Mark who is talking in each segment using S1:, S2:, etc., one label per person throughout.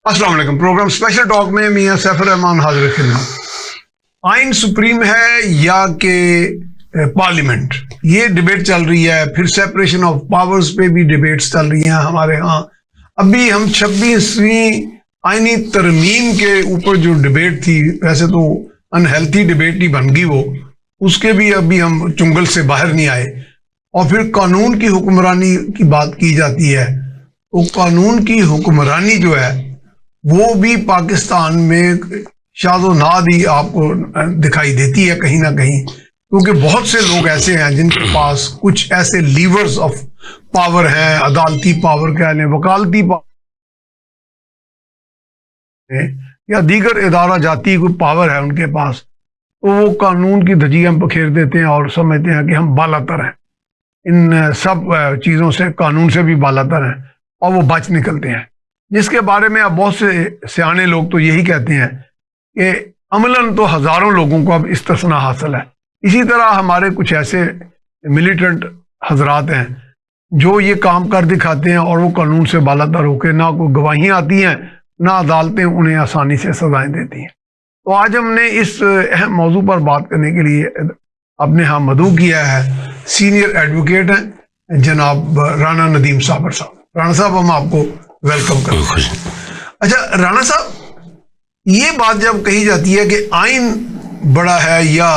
S1: अस्सलाम वालेकुम। Programme special talk में मियां सैफुर रहमान हाजिर खिदमत। आइन सुप्रीम है या कि पार्लियामेंट, ये डिबेट चल रही है। फिर सेपरेशन ऑफ पावर्स पे भी डिबेट्स चल रही हैं हमारे यहाँ। अभी हम 26वीं आइनी तरमीम के ऊपर जो डिबेट थी, वैसे तो अनहेल्थी डिबेट ही बन गई वो, उसके भी अभी हम चुंगल से बाहर नहीं आए। और फिर कानून की हुक्मरानी की बात की जाती है, तो कानून की हुक्मरानी जो है वो भी पाकिस्तान में शादो नाद ही आपको दिखाई देती है कहीं ना कहीं, क्योंकि बहुत से लोग ऐसे हैं जिनके पास कुछ ऐसे लीवर्स ऑफ पावर हैं, अदालती पावर कह लें, वकालती पावर या दीगर इदारा जाती कोई पावर है उनके पास, तो वो कानून की धज्जियां बखेर देते हैं और समझते हैं कि हम बालातर हैं, इन सब चीज़ों से, कानून से भी बालातर हैं, और वो बच निकलते हैं। जिसके बारे में अब बहुत से सियाने लोग तो यही कहते हैं कि अमलन तो हज़ारों लोगों को अब इस्तिस्ना हासिल है। इसी तरह हमारे कुछ ऐसे मिलिटेंट हजरात हैं जो ये काम कर दिखाते हैं और वो कानून से बालातर होकर ना कोई गवाहियाँ आती हैं, ना अदालतें उन्हें आसानी से सजाएं देती हैं। तो आज हमने इस अहम मौजू पर बात करने के लिए अपने यहाँ मदऊ किया है, सीनियर एडवोकेट हैं जनाब राना नदीम साबर साहब। राना साहब, हम आपको वेलकम करते हैं। अच्छा राना साहब, ये बात जब कही जाती है कि आइन बड़ा है या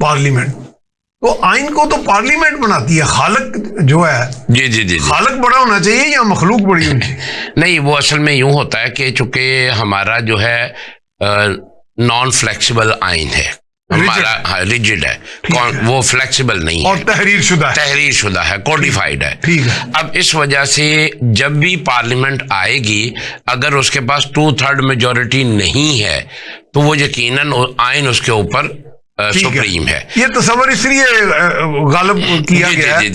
S1: पार्लियामेंट, तो आइन को तो पार्लियामेंट बनाती है, खालक जो है जी खालक बड़ा होना चाहिए या मखलूक बड़ी होनी चाहिए?
S2: नहीं, वो असल में यूं होता है कि चूंकि हमारा जो है नॉन फ्लेक्सिबल आइन है, हमारा रिजिड है, वो फ्लेक्सिबल नहीं है और तहरीर शुदा है, कोडिफाइड है। ठीक है। अब इस वजह से जब भी पार्लियामेंट आएगी, अगर उसके पास 2/3 मेजॉरिटी नहीं है तो वो यकीनन आइन उसके ऊपर सुप्रीम है।
S1: ये तस्वर इसलिए गालिब किया गया है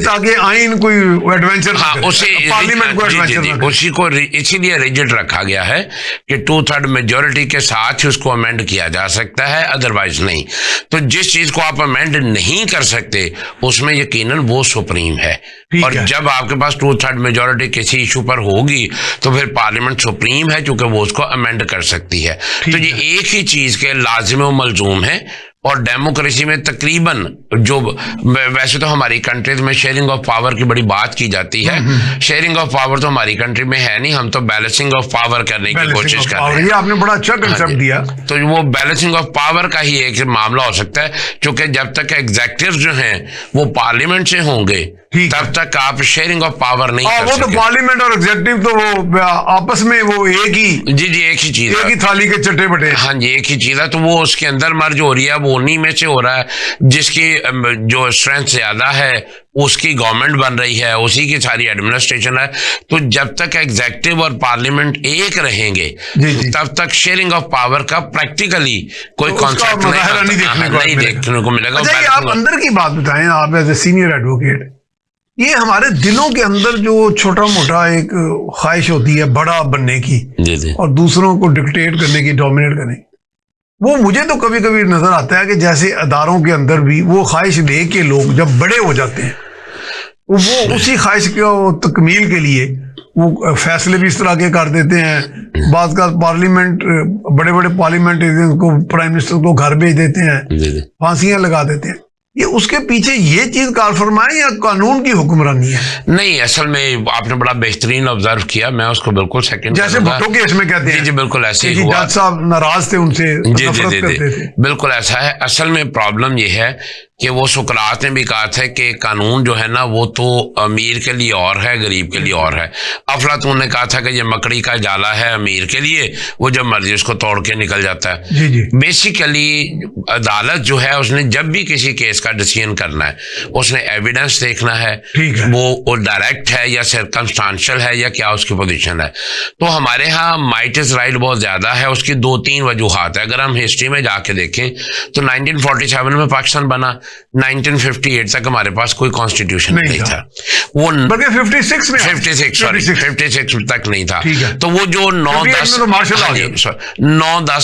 S1: ताकि आइन कोई एडवेंचर, पार्लियामेंट को एडवेंचर,
S2: उसी को इसीलिए रिजिड रखा गया है कि 2/3 मेजॉरिटी के साथ ही उसको अमेंड किया जा सकता है, अदरवाइज नहीं। तो जिस चीज को आप अमेंड नहीं कर सकते उसमें यकीनन वो सुप्रीम है। और जब आपके पास 2/3 मेजॉरिटी किसी इशू पर होगी तो फिर पार्लियामेंट सुप्रीम है, क्योंकि वो उसको अमेंड कर सकती है। तो ये एक ही चीज के लाजिम व मलजूम है। और डेमोक्रेसी में तकरीबन जो, वैसे तो हमारी कंट्रीज में शेयरिंग ऑफ पावर की बड़ी बात की जाती है, शेयरिंग ऑफ पावर तो हमारी कंट्री में है नहीं, हम तो बैलेंसिंग ऑफ पावर करने की कोशिश कर रहे हैं।
S1: ये आपने बड़ा अच्छा कंसेप्ट दिया।
S2: तो वो बैलेंसिंग ऑफ पावर का ही एक मामला हो सकता है, क्योंकि जब तक एग्जेक्टिव जो हैं वो पार्लियामेंट से होंगे तब तक आप शेयरिंग ऑफ पावर नहीं कर सकते।
S1: वो तो पार्लियामेंट और एग्जेक्टिव तो वो आपस में वो एक ही
S2: एक ही चीज,
S1: एक ही थाली के चट्टे बटे।
S2: हाँ जी, एक ही चीज है। तो वो उसके अंदर मर्ज हो रही है, वो उन्हीं में से हो रहा है जिसकी जो स्ट्रेंथ ज्यादा है उसकी गवर्नमेंट बन रही है, उसी की सारी एडमिनिस्ट्रेशन है। तो जब तक एग्जेक्टिव और पार्लियामेंट एक रहेंगे तब तक शेयरिंग ऑफ पावर का प्रैक्टिकली कोई कॉन्सेप्ट नहीं देखने को मिलेगा।
S1: अच्छा, आप अंदर की बात बताएं, आप एज ए सीनियर एडवोकेट, ये हमारे दिलों के अंदर जो छोटा मोटा एक ख्वाहिश होती है बड़ा बनने की और दूसरों को डिक्टेट करने की, डोमिनेट करने की, वो मुझे तो कभी कभी नजर आता है कि जैसे अदारों के अंदर भी वो ख्वाहिश लेके लोग जब बड़े हो जाते हैं वो उसी ख्वाहिश को तकमील के लिए वो फैसले भी इस तरह के कर देते हैं। बात का पार्लियामेंट, बड़े बड़े पार्लियामेंटेरियंस को, प्राइम मिनिस्टर को घर भेज देते हैं, फांसियां लगा देते हैं। ये उसके पीछे ये चीज कार फरमाए या कानून की हुक्मरानी है?
S2: नहीं, असल में आपने बड़ा बेहतरीन ऑब्जर्व किया, मैं उसको बिल्कुल सेकंड,
S1: जैसे भुट्टो केस में कहते हैं।
S2: जी बिल्कुल ऐसे ही हुआ।
S1: जज साहब नाराज थे उनसे, नफरत करते थे।
S2: बिल्कुल ऐसा है। असल में प्रॉब्लम ये है कि वो सुकरात ने भी कहा था कि कानून जो है ना वो तो अमीर के लिए और है, गरीब के लिए और है। अफलातून ने कहा था कि ये मकड़ी का जाला है अमीर के लिए, वो जब मर्जी उसको तोड़ के निकल जाता है। बेसिकली अदालत जो है उसने जब भी किसी केस का डिसीजन करना है उसने एविडेंस देखना है, वो डायरेक्ट है या सर्कमस्टांशियल है या क्या उसकी पोजीशन है। तो हमारे यहाँ माइट इज राइट बहुत ज्यादा है, उसकी 2-3 वजूहात है। अगर हम हिस्ट्री में जाके देखें तो 1947 में पाकिस्तान बना, 1958 तक हमारे पास कोई कॉन्स्टिट्यूशन नहीं था। वो 56 तक नहीं था। तो वो जो 9-10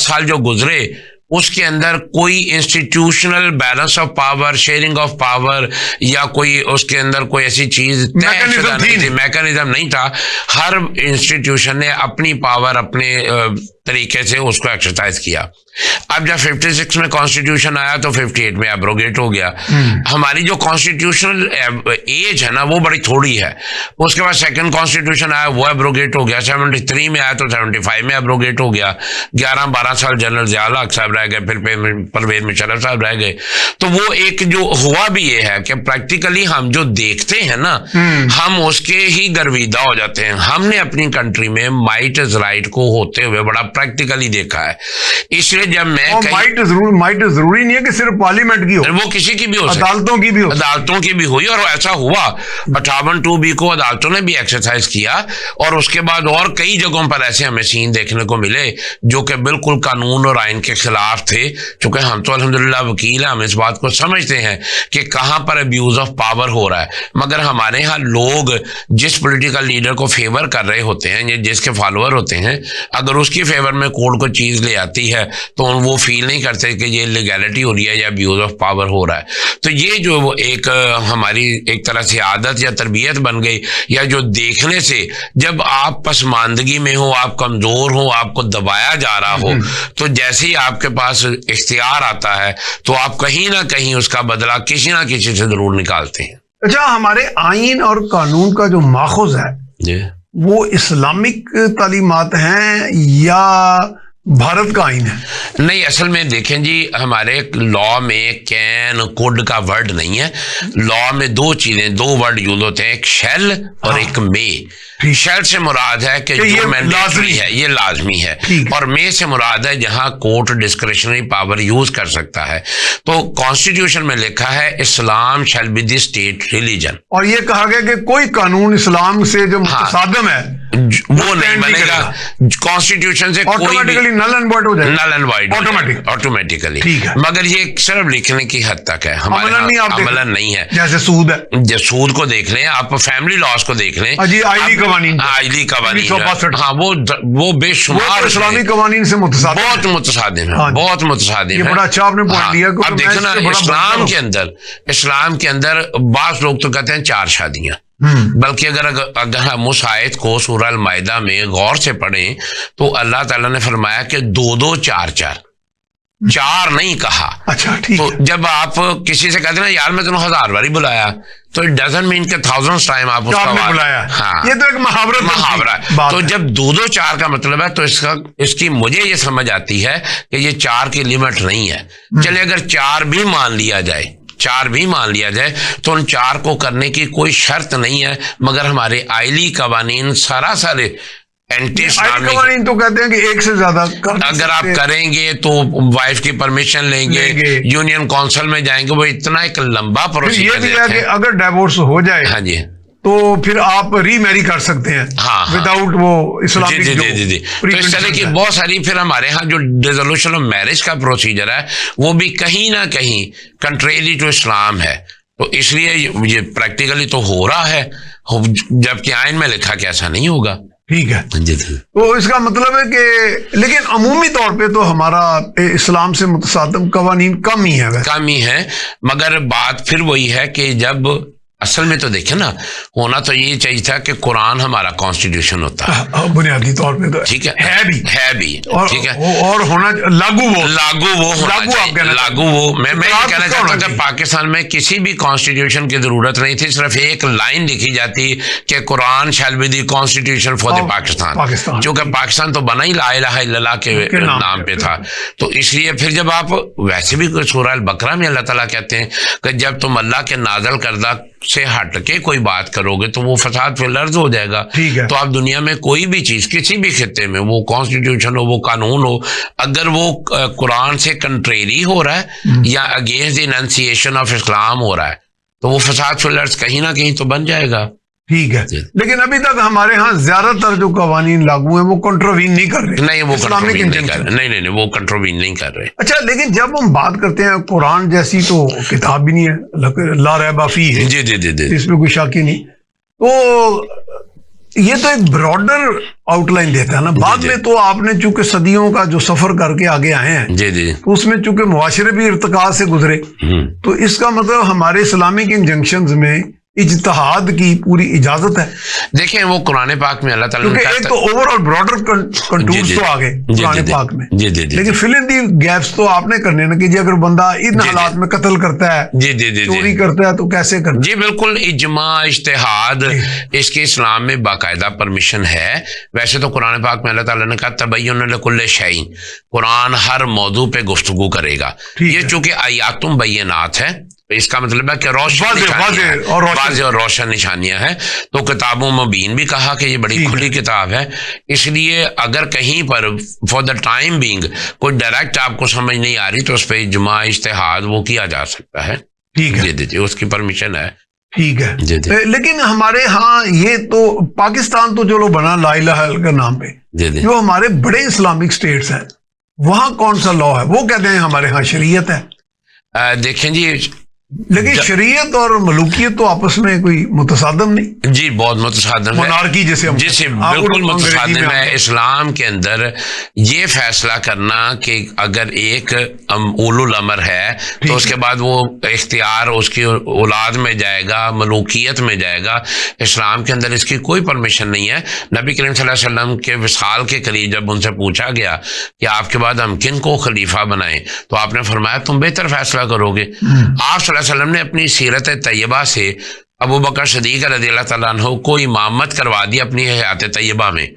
S2: साल जो गुजरे उसके अंदर कोई institutional balance of power, sharing of power या कोई उसके अंदर कोई ऐसी चीज मैकेनिज्म नहीं था। हर इंस्टीट्यूशन ने अपनी पावर अपने तरीके से उसको एक्सरसाइज किया। अब जब 56 में कॉन्स्टिट्यूशन आया तो 58 में एब्रोगेट हो गया। हमारी जो कॉन्स्टिट्यूशनल एज है ना वो बड़ी थोड़ी है। उसके बाद सेकंड कॉन्स्टिट्यूशन आया, वो एब्रोगेट हो गया। 73 में आया तो 75 में एब्रोगेट हो गया। 11-12 साल जनरल ज़िया हक साहब रह गए, फिर परवेज मुशर्रफ साहब रह गए। तो वो एक जो हुआ भी ये है कि प्रैक्टिकली हम जो देखते हैं ना, हम उसके ही गर्विदा हो जाते हैं। हमने अपनी कंट्री में माइट इज राइट को होते हुए बड़ा प्रैक्टिकली देखा है। इसलिए जब मैं
S1: माइट जरूरी नहीं है कि सिर्फ पार्लियामेंट की हो,
S2: वो किसी की भी हो,
S1: अदालतों की भी हो,
S2: अदालतों की भी हुई। और ऐसा हुआ 58(2)B को अदालतों ने भी एक्सरसाइज किया। और उसके बाद और कई जगहों पर ऐसे हमें सीन देखने को मिले जो कि बिल्कुल कानून और आइन के खिलाफ थे। चूंकि हम तो अल्हम्दुलिल्लाह वकील हैं, हम इस बात को समझते हैं कि कहां पर अब्यूज ऑफ पावर हो रहा है। मगर हमारे यहाँ लोग जिस पॉलिटिकल लीडर को फेवर कर रहे होते हैं, जिसके फॉलोअर होते हैं, अगर उसकी फेवर में कोर्ट को चीज ले आती है तो वो फील नहीं करते कि ये लीगैलिटी हो रही है या अब्यूज ऑफ पावर हो रहा है। तो ये जो एक हमारी एक तरह से आदत या तरबियत बन गई, या जो देखने से जब आप पसमानदगी में हो, आप कमजोर हो, आपको दबाया जा रहा हो, तो जैसे ही आपके पास इख्तियार आता है तो आप कहीं ना कहीं उसका बदला किसी ना किसी से जरूर निकालते हैं।
S1: अच्छा, हमारे आइन और कानून का जो माखुज है वो इस्लामिक तालीमात हैं या भारत का आइन है?
S2: नहीं, असल में देखें जी, हमारे लॉ में कैन कुड का वर्ड नहीं है। लॉ में दो चीजें, दो वर्ड यूज होते हैं, एक शेल और एक मे। शेल से मुराद है कि जो मैंडेटरी है, ये लाजमी है, और मे से मुराद है जहां कोर्ट डिस्क्रिशनरी पावर यूज कर सकता है। तो कॉन्स्टिट्यूशन में लिखा है Islam shall be the state religion,
S1: और ये कहा गया कि कोई कानून इस्लाम से जो मुतसादिम है
S2: वो नहीं बनेगा। कॉन्स्टिट्यूशन से
S1: ऑटोमेटिकली नल एंड वॉइड हो जाएगा,
S2: नल एंड वॉइड ऑटोमेटिकली। मगर ये सिर्फ लिखने की हद तक है, हमारे अमलन नहीं है।
S1: जैसे सूद है,
S2: सूद को देख लें आप, फैमिली लॉस को देख लें,
S1: आइली कवानीन,
S2: हाँ वो बेशुमार
S1: इस्लामी कवानीन से
S2: बहुत मुतसादिम है, बहुत मुतसादिम है।
S1: बड़ा अच्छा आपने पॉइंट दिया।
S2: अब देखो ना, इस्लाम के अंदर बास लोग तो कहते हैं 4 शादियां, बल्कि अगर हम उस आयत को सूरह अल-माइदा में गौर से पढ़ें तो अल्लाह ताला ने फरमाया कि 2-2, 4-4, 4 नहीं कहा।
S1: अच्छा, ठीक।
S2: तो जब आप किसी से कहते हैं ना यार मैं तुम्हें 1000 बारी बुलाया, तो इट डजंट मीन के 1000 टाइम आप उसका
S1: बुलाया।
S2: हाँ,
S1: ये तो एक मुहावरा है।
S2: तो जब 2-2, 4 का मतलब है तो इसकी मुझे ये समझ आती है कि ये 4 की लिमिट नहीं है। चलिए अगर 4 भी मान लिया जाए, 4 भी मान लिया जाए तो उन 4 को करने की कोई शर्त नहीं है। मगर हमारे आइली कवानीन सारे एंटी इस्लामिक
S1: तो कहते हैं कि एक से ज्यादा
S2: अगर आप करेंगे तो वाइफ की परमिशन लेंगे, यूनियन काउंसिल में जाएंगे, वो इतना एक लंबा प्रोसीजर
S1: ये भी है कि अगर डिवोर्स हो जाए, हाँ जी, तो फिर आप रीमैरी कर सकते हैं विदाउट वो इस्लामिक
S2: तो इस तरह की बहुत सारी। फिर हमारे यहाँ जो डिसोल्यूशन ऑफ मैरिज का प्रोसीजर है वो भी कहीं ना कहीं कंट्रेरी टू इस्लाम है। तो इसलिए ये प्रैक्टिकली तो हो रहा है, जबकि आइन में लिखा कि ऐसा नहीं होगा।
S1: ठीक है, तो इसका मतलब है कि लेकिन अमूमी तौर पे तो हमारा इस्लाम से मुतसादिम कवानीन कम ही है,
S2: मगर बात फिर वही है कि जब असल में तो देखे ना, होना तो ये चाहिए था कि कुरान हमारा कॉन्स्टिट्यूशन होता है
S1: बुनियादी तौर पे, तो
S2: ठीक
S1: है भी
S2: ठीक है,
S1: और होना लागू वो
S2: मैं ये कहना चाहता हूँ कि पाकिस्तान में किसी भी कॉन्स्टिट्यूशन की जरूरत नहीं थी। सिर्फ एक लाइन लिखी जाती कि कुरान शैल be the constitution for the Pakistan, क्योंकि पाकिस्तान तो बना ही ला इलाहा इल्लल्लाह के नाम पे था। तो इसलिए फिर जब आप वैसे भी सूरह अल-बकरा में अल्लाह ताला कहते हैं कि जब तुम अल्लाह के नाज़िल करदा से हट के कोई बात करोगे तो वो फसाद फिल अर्ज़ हो जाएगा। तो आप दुनिया में कोई भी चीज, किसी भी खित्ते में, वो कॉन्स्टिट्यूशन हो, वो कानून हो, अगर वो कुरान से कंट्रेरी हो रहा है या against the enunciation of Islam हो रहा है तो वो फसाद फिल अर्ज़ कहीं ना कहीं तो बन जाएगा।
S1: ठीक है, लेकिन अभी तक हमारे यहाँ ज्यादातर जो कवानीन लागू हैं वो कंट्रोवीन नहीं कर रहे।
S2: नहीं, वो कंट्रोवीन नहीं कर रहे। नहीं, वो कंट्रोवीन नहीं कर रहे।
S1: अच्छा, लेकिन जब हम बात करते हैं कुरान जैसी तो किताब भी नहीं है, ला रैबा फीह है,
S2: जी,
S1: इसमें कोई शक ही नहीं। तो ये तो एक ब्रॉडर आउटलाइन देता है ना। बाद में तो आपने चूंकि सदियों का जो सफर करके आगे आए हैं,
S2: जी जी,
S1: तो उसमें चूंकि मुआशरे भी इर्तिका से गुजरे, तो इसका मतलब हमारे इस्लामिक इंजंक्शंस में इज्तिहाद की पूरी इजाजत है।
S2: देखें वो कुरान पाक में अल्लाह ताला ने
S1: क्योंकि एक तो ओवरऑल ब्रॉडर कंटूर्स तो आ गए कुरान पाक में, लेकिन फिल इन दी गैप्स तो आपने करने ना कि जी अगर बंदा इन हालात में कत्ल करता है, चोरी करता है, तो कैसे करना।
S2: जी बिल्कुल, इजमा इज्तिहाद इसके इस्लाम में बाकायदा परमिशन है। वैसे तो कुरान पाक में अल्लाह ताला ने कहा तबय्युन लिकुल्लि शैइन, कुरान हर मौजू पे गुफ्तगू करेगा। ये चूंकि आयातुम बय्यिनात है, इसका मतलब है कि वाज़ेह और रोशन निशानियां हैं। तो किताबों मुबीन भी कहा कि ये बड़ी खुली किताब है, इसलिए अगर कहीं पर फॉर द टाइम बीइंग कोई डायरेक्ट आपको समझ नहीं आ रही तो उस पर इजमा इज्तिहाद वो किया जा सकता है।
S1: ठीक है,
S2: जी जी, उसकी परमिशन है।
S1: ठीक है
S2: जी जी।
S1: लेकिन हमारे यहाँ ये तो पाकिस्तान तो चलो बना ला इलाहा के नाम पे,
S2: जी जी,
S1: जो हमारे बड़े इस्लामिक स्टेट्स हैं वहाँ कौन सा लॉ है? वो कहते हैं हमारे यहाँ शरीयत है।
S2: देखें जी,
S1: लेकिन शरीयत और मलूकियत तो आपस में कोई मुतसादम नहीं।
S2: जी बहुत मुतसादम है,
S1: मोनार्की जैसे
S2: बिल्कुल मुतसादम है। इस्लाम के अंदर ये फैसला करना कि अगर एक उलुल अमर है तो उसके बाद वो इख्तियार उसकी औलाद में जाएगा, मलूकियत में जाएगा, इस्लाम के अंदर इसकी कोई परमिशन नहीं है। नबी करीम सल्लल्लाहु अलैहि वसल्लम के विसाल के करीब जब उनसे पूछा गया कि आपके बाद हम किन को खलीफा बनाएं, तो आपने फरमाया तुम बेहतर फैसला करोगे। आप वसल्लम ने अपनी सीरत तैयबा से अबू बकर सिद्दीक रज़ियल्लाहु ताला अन्हु को इमामत करवा दी अपनी हयात तैयबा में,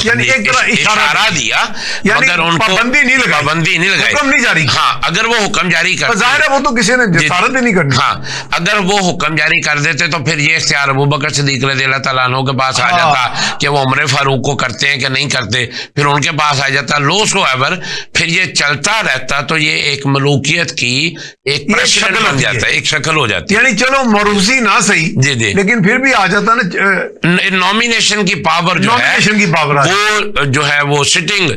S1: यानी एक
S2: इशारा दिया, मगर उनको पाबंदी नहीं लगाई,
S1: हुक्म नहीं जारी।
S2: हाँ, अगर वो हुक्म जारी कर,
S1: जाहिर है वो तो किसी ने जसारत ही नहीं करनी।
S2: हाँ, अगर वो हुक्म जारी कर देते तो फिर ये इख्तियार अबू बकर सिद्दीक रज़ियल्लाहु ताला अन्हु के पास आ जाता कि वो उमर फारूक को करते हैं कि नहीं करते, फिर उनके पास आ जाता। लॉस होएवर फिर ये चलता रहता, तो ये एक मलूकियत की एक प्रेसिडेंट बन जाता है, एक शक्ल हो जाती है।
S1: यानी चलो मरूसी ना सही,
S2: जी जी,
S1: लेकिन फिर भी आ जाता ना
S2: नॉमिनेशन की पावर जो है, वो जो है वो सिटिंग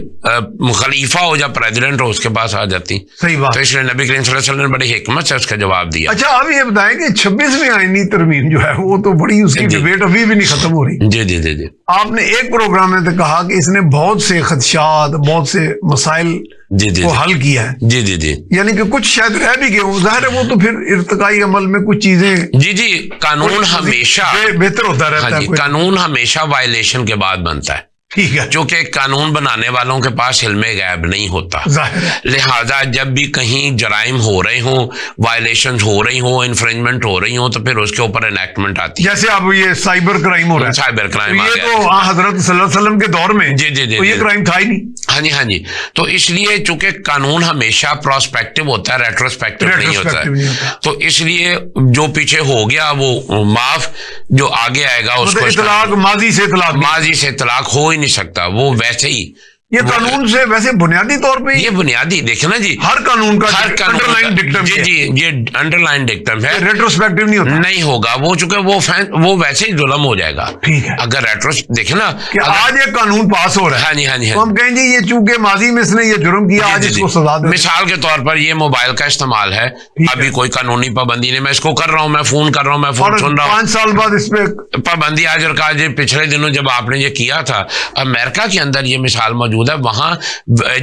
S2: खलीफा हो या प्रेसिडेंट हो उसके पास आ जाती।
S1: सही बात।
S2: तो इसलिए नबी करीम सल्लल्लाहु अलैहि वसल्लम ने बड़ी हिकमत से उसका जवाब दिया।
S1: अच्छा, अब ये बताएं कि 26वीं आईनी तरमीम जो है वो तो बड़ी, उसकी डिबेट अभी भी नहीं खत्म हो रही।
S2: जी जी जी जी,
S1: आपने एक प्रोग्राम में तो कहा कि इसने बहुत से खदशात, बहुत से मसाइल को हल किया है।
S2: जी जी जी,
S1: यानी कि कुछ शायद रह भी गए, जाहिर है वो तो फिर इर्तिकाई अमल में कुछ चीजें।
S2: जी जी, कानून हमेशा
S1: बेहतर होता रहता है।
S2: कानून हमेशा वायलेशन के बाद बनता है।
S1: ठीक है,
S2: क्योंकि कानून बनाने वालों के पास इल्मे गैब नहीं होता, लिहाजा जब भी कहीं जराइम हो रहे हों, वायलेशन हो रही हो, इन्फ्रिंजमेंट हो रही हो, तो फिर उसके ऊपर एनेक्टमेंट आती है।
S1: जैसे अब ये साइबर क्राइम हो रहा है,
S2: साइबर क्राइम
S1: ये तो हजरत सल्लल्लाहु अलैहि वसल्लम के दौर में
S2: जी जी जी,
S1: तो ये क्राइम था ही नहीं।
S2: हाँ जी, हाँ जी। तो इसलिए चूंकि कानून हमेशा प्रोस्पेक्टिव होता है, रेट्रोस्पेक्टिव नहीं होता है, तो इसलिए जो पीछे हो गया वो माफ, जो आगे आएगा उसको
S1: इतलाक, माजी से
S2: तलाक हो ही नहीं सकता। वो वैसे ही
S1: ये कानून से वैसे बुनियादी तौर पे
S2: ये बुनियादी देखे ना जी,
S1: हर कानून का अंडरलाइन डिक्टम
S2: जी जी, ये अंडरलाइन डिक्टम है,
S1: रेट्रोस्पेक्टिव नहीं होता,
S2: नहीं होगा वो, चूंकि वो वैसे ही जुल्म हो जाएगा।
S1: ठीक है,
S2: अगर रेट्रो देखे ना
S1: कि आज ये कानून पास हो रहा है,
S2: हाँ जी हाँ जी,
S1: तो हम कहेंगे ये चूंकि माजी में इसने ये जुर्म किया, आज इसको सजा दे।
S2: मिसाल के तौर पर ये मोबाइल का इस्तेमाल है, अभी कोई कानूनी पाबंदी नहीं, मैं इसको कर रहा हूँ, मैं फोन कर रहा हूँ, मैं फोन सुन रहा हूँ,
S1: 5 साल बाद इस पे
S2: पाबंदी आज और आज पिछले दिनों जब आपने ये किया था, अमेरिका के अंदर ये मिसाल मौजूद है, वहां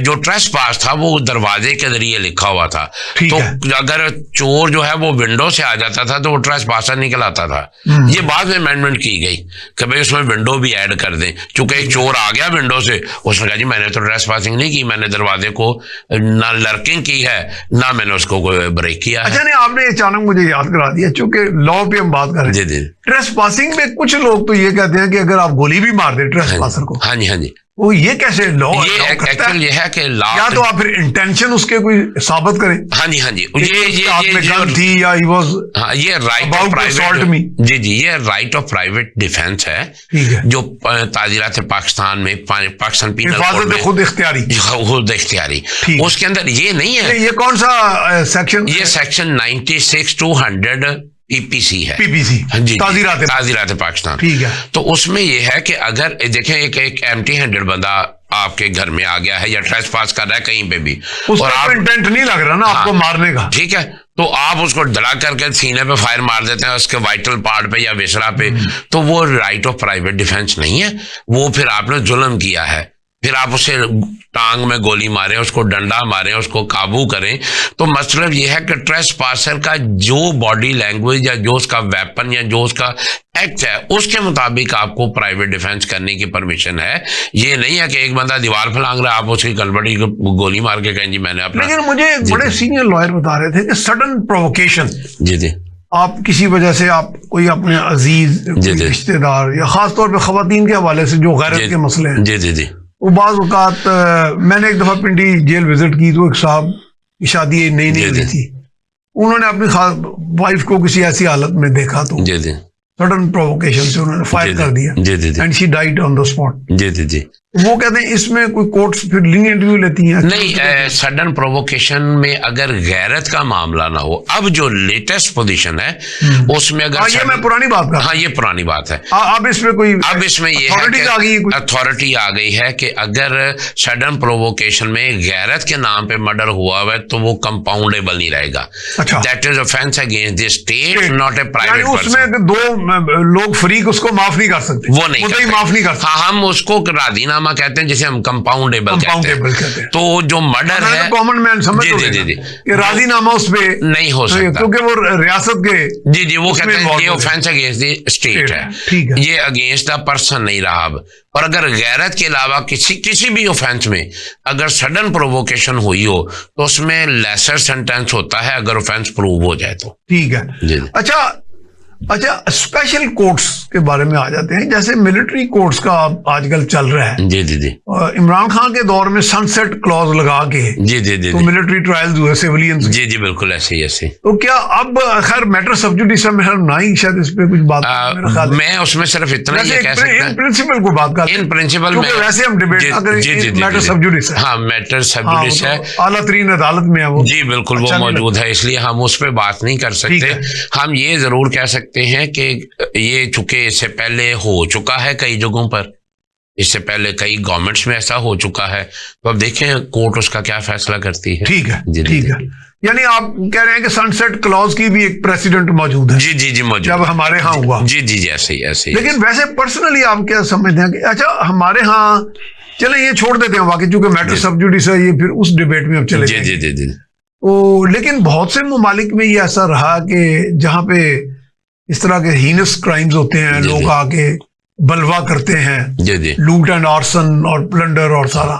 S2: जो ट्रेस पास था वो दरवाजे के जरिए लिखा हुआ था, तो अगर चोर जो है वो विंडो से आ जाता था तो वो ट्रेस पासर निकल आता था। ये बाद में अमेंडमेंट की गई कि भाई उसमें विंडो भी ऐड कर दें, चूंकि एक चोर आ गया विंडो से, उसने कहा जी मैंने तो ट्रेस पासिंग नहीं की, मैंने दरवाजे को ना लर्किंग की है ना मैंने उसको ब्रेक किया।
S1: अच्छा, नहीं आपने अचानक मुझे याद करा दिया, चूंकि लॉ पे हम बात कर रहे हैं।
S2: जी जी,
S1: ट्रेस पासिंग में कुछ लोग तो ये कहते हैं कि अगर आप गोली भी मार दे ट्रेस पासर को,
S2: हाँ जी हाँ जी,
S1: वो ये कैसे लॉ
S2: ये है कि
S1: या तो आप फिर इंटेंशन उसके कोई साबित करें।
S2: हाँ जी हाँ जी, ये
S1: गन थी या ही वाज,
S2: हाँ, ये राइट ऑफ प्राइवेट, जी जी, ये राइट ऑफ प्राइवेट डिफेंस है, जो ताज़ीरात पाकिस्तान में पाकिस्तान पीनल कोड में
S1: खुद इख्तियारी,
S2: उसके अंदर ये नहीं है।
S1: ये कौन सा सेक्शन? ये
S2: सेक्शन 96 to 100 पीपीसी है,
S1: हाँ जी,
S2: ताज़ीरात पाकिस्तान।
S1: ठीक है,
S2: तो उसमें यह है कि अगर देखें एक एम्प्टी हैंडेड बंदा आपके घर में आ गया है या ट्रेस पास कर रहा है कहीं पे भी,
S1: और आप इंटेंट नहीं लग रहा ना आपको मारने का,
S2: ठीक है, तो आप उसको डरा करके सीने पे फायर मार देते हैं उसके वाइटल पार्ट पे या विसरा पे, तो वो राइट ऑफ प्राइवेट डिफेंस नहीं है, वो फिर आपने जुल्म किया है। फिर आप उसे टांग में गोली मारें, उसको डंडा मारें, उसको काबू करें। तो मतलब यह है कि ट्रेसपासर का जो बॉडी लैंग्वेज या जो उसका वेपन या जो उसका एक्ट है उसके मुताबिक आपको प्राइवेट डिफेंस करने की परमिशन है। ये नहीं है कि एक बंदा दीवार फलांग रहा है, आप उसकी गलबड़ी को गोली मार के कहें जी मैंने अपना।
S1: लेकिन मुझे एक बड़े सीनियर लॉयर बता रहे थे कि सडन प्रोवोकेशन,
S2: जी जी,
S1: आप किसी वजह से आप कोई अपने अजीज रिश्तेदार या खास तौर पे खवातीन के हवाले से जो गैरत के मसले हैं,
S2: जी जी जी,
S1: वो बाज़ औक़ात मैंने एक दफ़ा पिंडी जेल विजिट की तो एक साहब की शादी नई हुई थी, उन्होंने अपनी वाइफ को किसी ऐसी हालत में देखा तो
S2: जी जी,
S1: सडन प्रोवोकेशन से उन्होंने फायर कर दिया,
S2: जी जी जी,
S1: and she died on the spot.
S2: जी जी जी।
S1: वो कहते हैं इसमें कोई कोर्ट्स फिर लीनिएंट व्यू लेती हैं?
S2: नहीं, सडन प्रोवोकेशन में अगर गैरत का मामला ना हो, अब जो लेटेस्ट पोजीशन है उसमें अगर
S1: ये मैं पुरानी बात कर,
S2: हाँ ये पुरानी बात है।
S1: अब इसमें कोई,
S2: अब इसमें ये अथॉरिटी आ गई है कि अगर सडन प्रोवोकेशन में गैरत के नाम पे मर्डर हुआ है तो वो कंपाउंडेबल नहीं रहेगा।
S1: अच्छा,
S2: that is offence against the state, not a private person.
S1: उसमें दो लोग फरीक उसको माफ नहीं कर सकते,
S2: वो नहीं
S1: माफ नहीं कर सकते।
S2: हाँ, हम उसको राजीनामा कहते हैं जिसे हम कंपाउंडेबल कहते हैं। तो जो मर्डर है
S1: कॉमन मैन समझ कि राजीनामा उस पे नहीं हो सकता क्योंकि वो रियासत के,
S2: जी जी, वो कहते हैं ये ऑफेंस अगेंस्ट द स्टेट है, ठीक है, ये अगेंस्ट द पर्सन नहीं रहा। अब और अगर गैरत के अलावा किसी भी ऑफेंस में अगर सडन प्रोवोकेशन हुई हो तो उसमें लेसर सेंटेंस होता है अगर ऑफेंस प्रूव हो जाए तो, ठीक है। अच्छा, स्पेशल कोर्ट्स के बारे में आ जाते हैं, जैसे मिलिट्री कोर्ट्स का आजकल चल रहा है। जी जी जी।
S1: इमरान खान के दौर में सनसेट क्लॉज लगा के
S2: जी जी जी,
S1: तो मिलिट्री ट्रायल्स हुए सिविलियंस।
S2: जी जी बिल्कुल ऐसे ही ऐसे।
S1: तो क्या अब खैर मैटर सब जुडिस में नहीं, शायद इस पे कुछ बात
S2: मैं उसमें सिर्फ इतना ही कह सकता हूं,
S1: प्रिंसिपल को बात कर, इन प्रिंसिपल में वैसे हम डिबेट मैटर सब जुडिस है।
S2: हाँ, मैटर सब जुडिस है,
S1: आला तरीन अदालत में है वो।
S2: जी बिल्कुल, वो मौजूद है, इसलिए हम उस पर बात नहीं कर सकते। हम ये जरूर कह सकते हैं कि ये चूंकि इससे पहले हो चुका है कई जगहों पर, इससे पहले कई गवर्नमेंट्स में ऐसा हो चुका है, तो अब देखें कोर्ट उसका क्या फैसला करती है।
S1: ठीक है, ठीक है। यानी आप कह रहे हैं कि सनसेट क्लॉज की भी एक प्रेसिडेंट मौजूद है?
S2: जी जी जी मौजूद,
S1: जब हमारे यहाँ हुआ।
S2: जी जी जी, ऐसे ही ऐसे ही।
S1: लेकिन वैसे पर्सनली आप क्या समझते हैं कि अच्छा हमारे यहाँ, चले ये छोड़ देते हैं बाकी, चूंकि मैटर सब जुडिस है, ये फिर उस डिबेट में अब चले।
S2: जी जी जी जी।
S1: लेकिन बहुत से ममालिक में ये ऐसा रहा कि जहाँ पे इस तरह के हीनस क्राइम्स होते हैं, लोग आके बलवा करते हैं, जी जी, लूट एंड आर्सन और प्लंडर और सारा।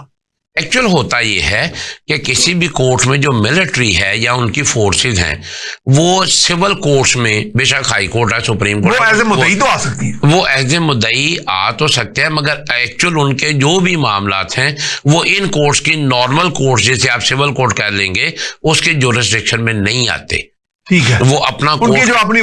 S2: एक्चुअल होता ये है कि किसी भी कोर्ट में जो मिलिट्री है या उनकी फोर्सेस हैं, वो सिविल कोर्ट्स में, बेशक हाई कोर्ट है, सुप्रीम कोर्ट,
S1: वो एज ए मुद्दई तो आ सकती है,
S2: वो एज ए मुद्दई आ तो सकते हैं, मगर एक्चुअल उनके जो भी मामलात हैं वो इन कोर्ट्स की नॉर्मल कोर्ट्स, जैसे आप सिविल कोर्ट कह लेंगे, उसके जुरिसडिक्शन में नहीं आते।
S1: ठीक है,
S2: वो अपना
S1: उनकी जो अपनी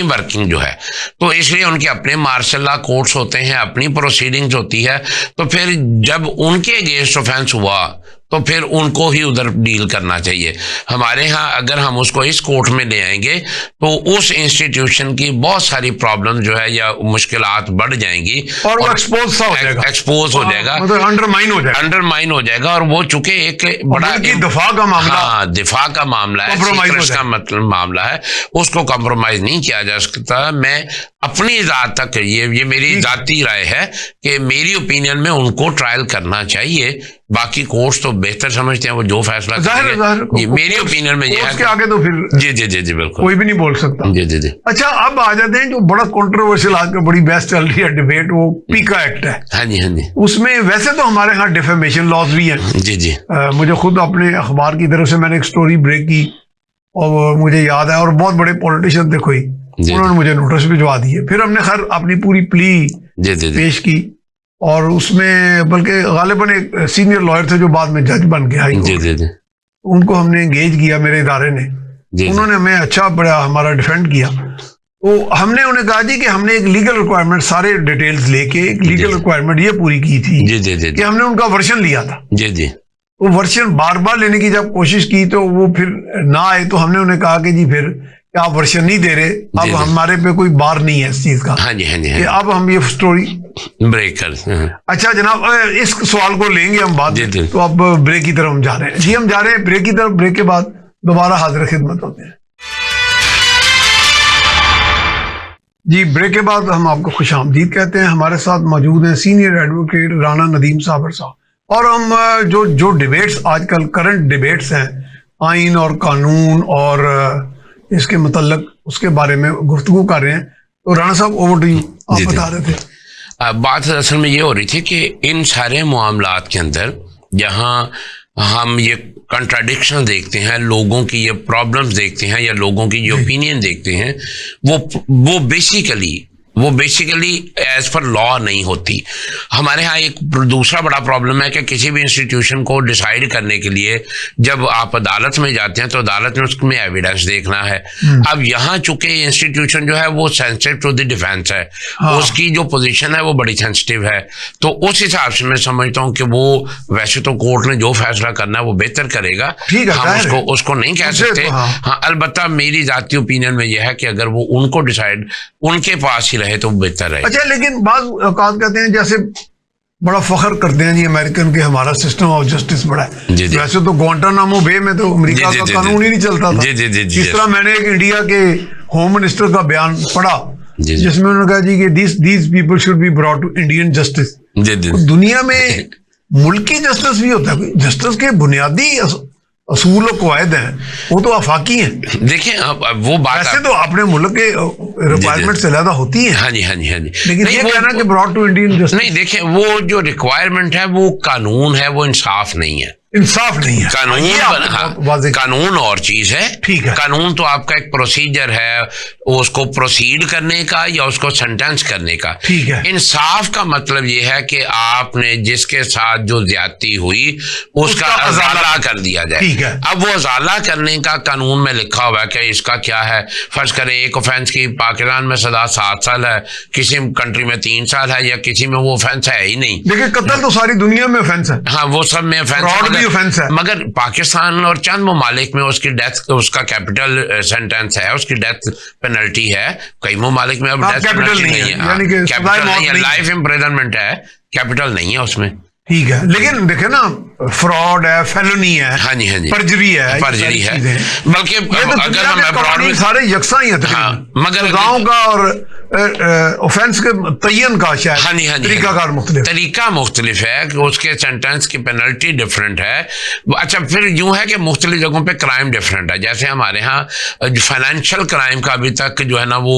S2: वर्किंग जो है, तो इसलिए उनके अपने मार्शल लॉ कोर्ट्स होते हैं, अपनी प्रोसीडिंग्स होती है। तो फिर जब उनके अगेंस्ट ऑफेंस हुआ तो फिर उनको ही उधर डील करना चाहिए। हमारे यहाँ अगर हम उसको इस कोर्ट में ले आएंगे तो उस इंस्टीट्यूशन की बहुत सारी प्रॉब्लम जो है या मुश्किलात बढ़ जाएंगी
S1: और वो एक्सपोज हो जाएगा, मतलब
S2: अंडरमाइन हो जाएगा। और वो चूंकि एक बड़ा
S1: दिफा का मामला,
S2: हाँ दिफा का मामला है, का मतलब मामला है, उसको कॉम्प्रोमाइज नहीं किया जा सकता। मैं अपनी जात तक ये मेरी जाती राय है कि मेरी ओपिनियन में उनको ट्रायल करना चाहिए। बाकी कोर्ट्स तो बेहतर समझते हैं, वो जो फैसला करेंगे। मेरी ओपिनियन में ये है
S1: उसके आगे तो फिर
S2: जी जी जी जी बिल्कुल
S1: कोई भी नहीं बोल सकता।
S2: जी जी जी।
S1: अच्छा, अब आ जाते हैं जो बड़ा कंट्रोवर्शियल आजकल बड़ी बहस चल रही है, डिबेट, वो पीका एक्ट है।
S2: हाँ जी हाँ जी।
S1: उसमें वैसे तो हमारे यहाँ डिफेमेशन लॉज भी हैं।
S2: जी जी।
S1: मुझे खुद अपने अखबार की तरफ से मैंने एक स्टोरी ब्रेक की और मुझे याद है, और बहुत बड़े पॉलिटिशियन थे कोई, उन्होंने मुझे नोटिस भिजवा दिए। फिर हमने खैर अपनी पूरी प्ली पेश की, और उसमें बल्कि गालिबन एक सीनियर लॉयर थे जो बाद में जज बन गए हाई कोर्ट, उनको हमने एंगेज किया मेरे इदारे ने, उन्होंने हमें अच्छा बड़ा हमारा डिफेंड किया। तो हमने उन्हें कहा जी कि हमने एक लीगल रिक्वायरमेंट, सारे डिटेल्स लेके एक लीगल रिक्वायरमेंट ये पूरी की थी कि हमने उनका वर्जन लिया था। जी जी। वो वर्जन बार बार लेने की जब कोशिश की तो वो फिर ना आए, तो हमने उन्हें कहा कि जी फिर आप वर्जन नहीं दे रहे, अब हमारे पे कोई बार नहीं है इस चीज का। हाँ जी हाँ जी, अब हम ये स्टोरी
S2: ब्रेक कर।
S1: अच्छा जनाब, इस सवाल को लेंगे हम बाद, तो अब ब्रेक की तरफ हम जा रहे हैं जी, हम जा रहे हैं ब्रेक की तरफ। ब्रेक के बाद दोबारा हाजिर खिदमत होते हैं। जी, ब्रेक के बाद हम आपको खुशामदीद कहते हैं। हमारे साथ मौजूद हैं सीनियर एडवोकेट राना नदीम साबर साहब, और हम जो डिबेट्स आजकल करंट डिबेट्स हैं आइन और कानून और इसके मतलब उसके बारे में गुफ्तगू कर रहे हैं। तो राना साहब, ओवर टू यू, आप बता रहे थे।
S2: बात असल में ये हो रही थी कि इन सारे मामलात के अंदर जहाँ हम ये कंट्राडिक्शन देखते हैं, लोगों की ये प्रॉब्लम्स देखते हैं या लोगों की ये ओपिनियन देखते हैं, वो बेसिकली एज पर लॉ नहीं होती। हमारे यहाँ एक दूसरा बड़ा प्रॉब्लम है कि किसी भी इंस्टीट्यूशन को डिसाइड करने के लिए जब आप अदालत में जाते हैं तो अदालत में उसमें एविडेंस देखना है। अब यहाँ चूंकि इंस्टीट्यूशन जो है वो सेंसिटिव टू द डिफेंस है, उसकी जो पोजीशन है वो बड़ी सेंसिटिव है, तो उस हिसाब से मैं समझता हूँ कि वो वैसे तो कोर्ट ने जो फैसला करना है वो बेहतर करेगा, हम उसको नहीं कह सकते। हाँ, अलबत्ता मेरी जाती ओपिनियन में यह है कि अगर वो उनको डिसाइड उनके पास ही रहे तो बेहतर है।
S1: अच्छा, लेकिन बात कहते हैं जैसे बड़ा फख्र करते हैं जी अमेरिकन के, हमारा सिस्टम ऑफ जस्टिस बड़ा है। वैसे तो ग्वांटानामो बे में तो अमेरिका का कानून ही नहीं चलता था। इस तरह मैंने एक इंडिया के होम मिनिस्टर का बयान पढ़ा जिसमें उन्होंने कहा जी कि these people should be brought to Indian justice. दुनिया में मुल्की जस्टिस भी होता है, जस्टिस के बुनियादी असूल और कवायद हैं वो तो आफाकी हैं।
S2: देखिए अब वो बात
S1: वैसे तो अपने मुल्क के रिक्वायरमेंट से ज्यादा होती है।
S2: हाँ जी।
S1: लेकिन ये कहना कि ब्रॉट टू इंडियन जस्टिस,
S2: नहीं, देखिए वो जो रिक्वायरमेंट है वो कानून है, वो इंसाफ नहीं है।
S1: इंसाफ नहीं है
S2: कानून और चीज है।
S1: ठीक है,
S2: कानून तो आपका एक प्रोसीजर है उसको प्रोसीड करने का या उसको सेंटेंस करने का।
S1: ठीक है,
S2: इंसाफ का मतलब ये है कि आपने जिसके साथ जो ज्यादती हुई उसका अजाला कर दिया जाए।
S1: ठीक है,
S2: अब वो अजाला करने का कानून में लिखा हुआ है कि इसका क्या है। फर्ज करें एक ऑफेंस की पाकिस्तान में सजा 7 साल है, किसी कंट्री में 3 साल है, या किसी में वो ऑफेंस है ही नहीं।
S1: देखिए कत्ल तो सारी दुनिया में ऑफेंस है।
S2: हाँ, वो सब में ऑफेंस है, मगर पाकिस्तान और चंद ममालिक में उसकी डेथ, उसका कैपिटल सेंटेंस है, उसकी डेथ पेनल्टी है। कई ममालिक में अब डेथ पेनल्टी नहीं है, कैपिटल नहीं है, लाइफ इम्प्रिजनमेंट है, कैपिटल नहीं है उसमें।
S1: ठीक है, लेकिन देखे ना, फ्रॉड है, फेलोनी है,
S2: हाँ जी,
S1: परजरी है,
S2: बल्कि अगर हम अब्रॉड में
S1: सारे यकसा ही है।
S2: हाँ, मगर
S1: गांव का और ऑफेंस के तयन का शायद तरीका मुख्तलिफ
S2: है कि उसके सेंटेंस की पेनल्टी डिफरेंट है। अच्छा, फिर यूं है कि मुख्तलिफ जगहों पे क्राइम डिफरेंट है। जैसे हमारे यहाँ फाइनेंशियल क्राइम का अभी तक जो है ना वो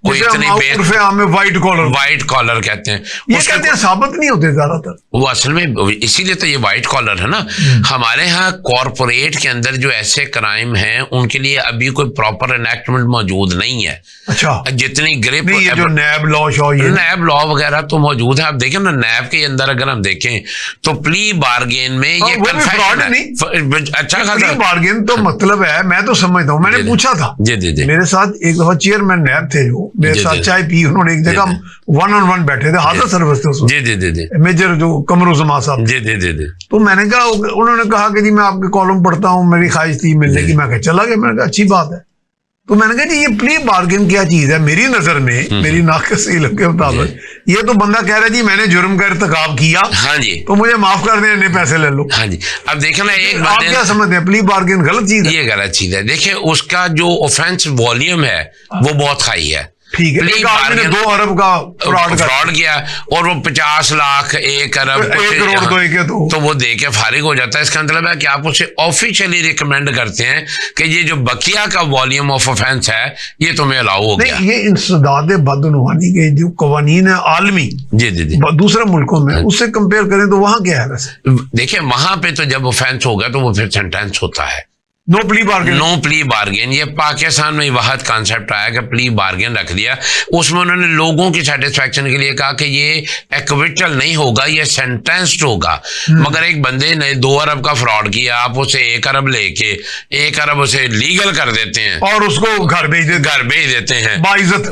S2: कोई इतनी वाइट कॉलर कहते हैं,
S1: ये कहते हैं साबित नहीं होते ज्यादातर।
S2: वो असल में इसीलिए तो ये वाइट कॉलर है ना। हमारे यहाँ कॉरपोरेट के अंदर जो ऐसे क्राइम हैं उनके लिए अभी कोई प्रॉपर एनेक्टमेंट मौजूद नहीं है।
S1: अच्छा,
S2: जितनी ग्रेप
S1: ये जो नैब
S2: लॉ वगैरह तो मौजूद है। आप देखें ना, नैब के अंदर अगर हम देखें तो प्ली बार्गेन में ये
S1: अच्छा खासा बार्गेन तो मतलब है, मैं तो समझता हूँ। मैंने पूछा था
S2: जी
S1: मेरे साथ एक दफा चेयरमैन नैब थे जो मेरे साथ चाय पी, उन्होंने एक जगह 1-on-1 बैठे थे, हाजिर सर्विस थे मेजर जो कमरुज़्ज़मा साहब। तो मैंने कहा, उन्होंने कहा कि जी मैं आपके कॉलम पढ़ता हूँ, मेरी ख्वाहिश थी मिलने की। मैं कहा चला गया। मैंने कहा अच्छी बात है। तो मैंने कहा जी ये प्ली बार्गेन क्या चीज है? मेरी नजर में, मेरी नाक़िस इल्म के मुताबिक ये तो बंदा कह रहा है जी मैंने जुर्म का इर्तिकाब किया,
S2: हाँ जी,
S1: तो मुझे माफ कर दें, इतने पैसे ले लो।
S2: हाँ जी। अब देखें ना, एक
S1: आप क्या समझते हैं, प्ली बार्गेन गलत चीज है?
S2: ये गलत चीज है। देखिए उसका जो ऑफेंस वॉल्यूम है वो बहुत हाई है।
S1: ठीक है, 2 अरब का
S2: फ्रॉड किया और वो 50 लाख 1 अरब
S1: 1 करोड़
S2: तो वो दे के फारिग हो जाता है। इसका मतलब है कि आप उसे ऑफिशियली रिकमेंड करते हैं कि ये जो बकिया का वॉल्यूम ऑफ ऑफेंस है ये तुम्हें अलाउ हो गया।
S1: ये इंसदाद बदनुवानी के जो कवानीन है आलमी
S2: जी
S1: दूसरे मुल्कों में, उससे कंपेयर करें तो वहां क्या है? वैसे
S2: देखिए वहां पे तो जब ऑफेंस होगा तो वो फिर सेंटेंस होता है।
S1: नो प्ली बार्गेन ये पाकिस्तान में वाहद कॉन्सेप्ट आया कि प्ली बार्गेन रख दिया। उसमें उन्होंने लोगों की सेटिस्फेक्शन के लिए कहा कि ये एक्विटल नहीं होगा, ये सेंटेंस्ड होगा। मगर एक बंदे ने 2 अरब का फ्रॉड किया, आप उसे 1 अरब लेके 1 अरब उसे लीगल कर देते हैं और उसको घर भेज देते हैं बाइज्जत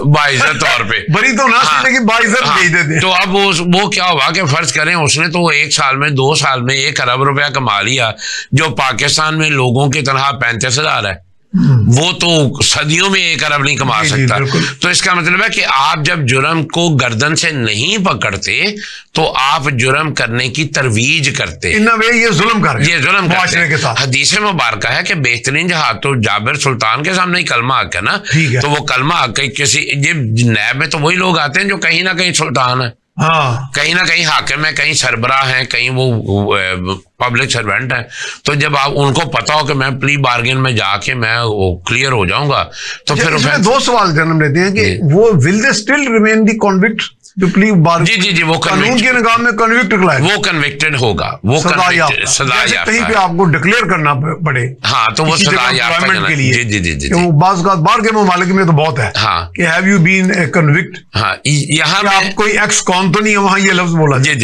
S1: तौर पे। बड़ी तो ना लेकिन बाइज्जत भेज देते हैं।
S2: तो अब वो क्या हुआ कि फर्ज करें उसने तो 1 साल में 2 साल में 1 अरब रुपया कमा लिया, जो पाकिस्तान में लोगों की तरह 35,000 है। वो तो सदियों में 1 अरब नहीं कमा सकता। तो इसका मतलब है कि आप जब जुर्म को गर्दन से नहीं पकड़ते तो आप जुर्म करने की तरवीज करते।
S1: इन वे ये जुल्म कर रहे हैं,
S2: ये जुल्म
S1: मुआशरे के साथ।
S2: हदीस मुबारक है कि बेहतरीन जहाद तो जाबिर सुल्तान के सामने ही कलमा हक है ना।
S1: ठीक है।
S2: तो वो कलमा हक किसी ये नैब में तो वही लोग आते हैं जो कहीं ना कहीं सुल्तान है,
S1: हाँ,
S2: कहीं ना कहीं हाकिम है, कहीं सरबराह हैं, कहीं वो पब्लिक सर्वेंट है। तो जब आप उनको पता हो कि मैं प्ली बार्गेन में जाके मैं वो क्लियर हो जाऊंगा तो फिर
S1: इसमें 2 सवाल जन्म लेते हैं कि वो will they still remain the convict to plea bargain?
S2: जी वो
S1: कानून के निगाह में कन्विक्ट कहलाएगा,
S2: वो कन्विक्टेड होगा, वो सजा याफ्ता
S1: कहीं पे आपको डिक्लेयर करना पड़े।
S2: हाँ, तो वो सजा याफ्ता
S1: के लिए।
S2: जी
S1: वो बाहर के ममालिक में तो बहुत है।
S2: हाँ,
S1: कि have you been a convict.
S2: हाँ, यहाँ
S1: आप कोई एक्स कॉन तो नहीं है, वहां ये लफ्ज बोला।
S2: जी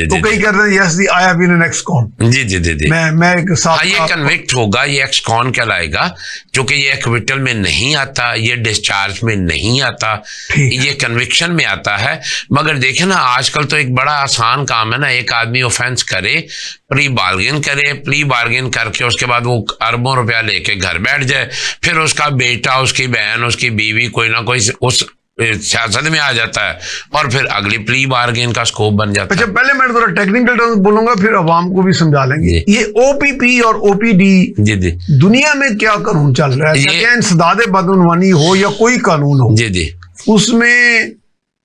S1: तो कई कहते हैं yes I have been an ex con.
S2: जी
S1: मैं एक साथ,
S2: हाँ, ये कन्विक्ट होगा, ये एक्स कॉन कहलाएगा, क्योंकि ये एक्विटल में नहीं आता, ये डिस्चार्ज में नहीं आता, ये कन्विक्शन में आता है। मगर देखे ना आजकल तो एक बड़ा आसान काम है ना, एक आदमी ऑफेंस करे, प्री बार्गेन करे, प्ली बार्गेन करके उसके बाद वो अरबों रुपया लेके घर बैठ जाए, फिर उसका बेटा, उसकी बहन, उसकी बीवी कोई ना कोई उस सियासत में आ जाता है और फिर अगली प्ली बार्गेन का स्कोप बन जाता है।
S1: अच्छा, पहले मैं थोड़ा टेक्निकल टर्म्स बोलूंगा, फिर अवाम को भी समझा लेंगे। ये ओपीपी और ओपीडी
S2: जी
S1: दुनिया में क्या कानून चल रहा है? चाहे इंसदाद बदउनवानी हो या कोई कानून हो,
S2: जी
S1: उसमें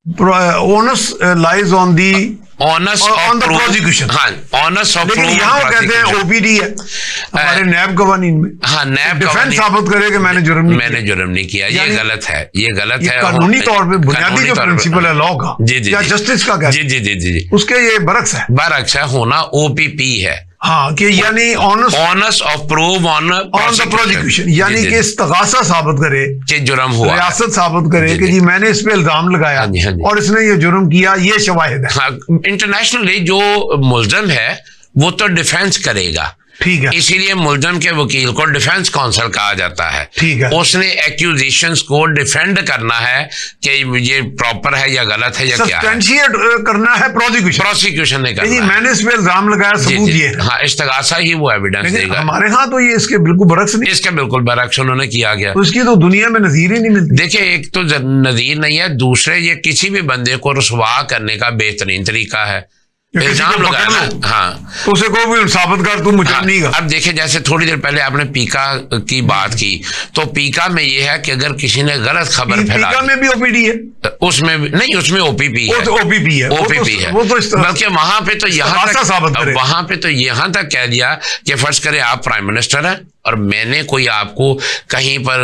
S1: onus lies on the
S2: ons
S1: on the prosecution.
S2: हाँ, ऑनस ऑफ
S1: लेकिन यहाँ वो कहते हैं ओपीडी है हमारे नैब कवानीन में।
S2: हाँ, नैब
S1: डिफेंस साबित करे कि मैंने जुर्म नहीं किया।
S2: ये गलत है, ये गलत है।
S1: कानूनी तौर पे बुनियादी जो प्रिंसिपल है लॉ का या जस्टिस का,
S2: जी
S1: उसके ये बरक्स है
S2: होना ओपीपी है।
S1: हाँ, कि यानी ons
S2: of prove on
S1: the prosecution, यानी कि इस्तगासा साबित करे
S2: कि जुर्म हुआ,
S1: रियासत साबित करे कि जी मैंने इस पे इल्जाम लगाया और इसने ये जुर्म किया, ये शवाहिद है।
S2: हाँ, इंटरनेशनली जो मुल्ज़म है वो तो डिफेंस करेगा,
S1: ठीक है,
S2: इसीलिए मुल्ज़म के वकील को डिफेंस काउंसिल कहा जाता है।
S1: ठीक है,
S2: उसने एक्यूजेशंस को डिफेंड करना है कि ये प्रॉपर है या गलत है या क्या है,
S1: सब्सटेंशिएट करना है प्रोसिक्यूशन
S2: ने करना है।
S1: मैंने इस पे इल्जाम लगाया, सबूत ये है।
S2: हाँ, इस्तगासा ही वो एविडेंस देगा।
S1: हमारे यहाँ तो ये इसके बिल्कुल बरक्स नहीं,
S2: इसके बिल्कुल बरक्स उन्होंने किया गया।
S1: तो इसकी तो दुनिया में नजीर ही नहीं मिलती।
S2: देखिए, एक तो नजीर नहीं है, दूसरे ये किसी भी बंदे को रुसवा करने का बेहतरीन तरीका है, इल्जाम लगाना। हाँ,
S1: तो उसे को भी साबित कर, तुम मुझे नहीं कर।
S2: अब देखिए, जैसे थोड़ी देर पहले आपने पीका की बात की, तो पीका में ये है कि अगर किसी ने गलत खबर फैला,
S1: पीका में भी ओपीडी है,
S2: उसमें नहीं, उसमें ओपीपी है,
S1: ओपीपी है,
S2: बल्कि वहां पे तो
S1: यहाँ
S2: तक कह दिया कि फर्ज करे आप प्राइम मिनिस्टर हैं और मैंने कोई आपको कहीं पर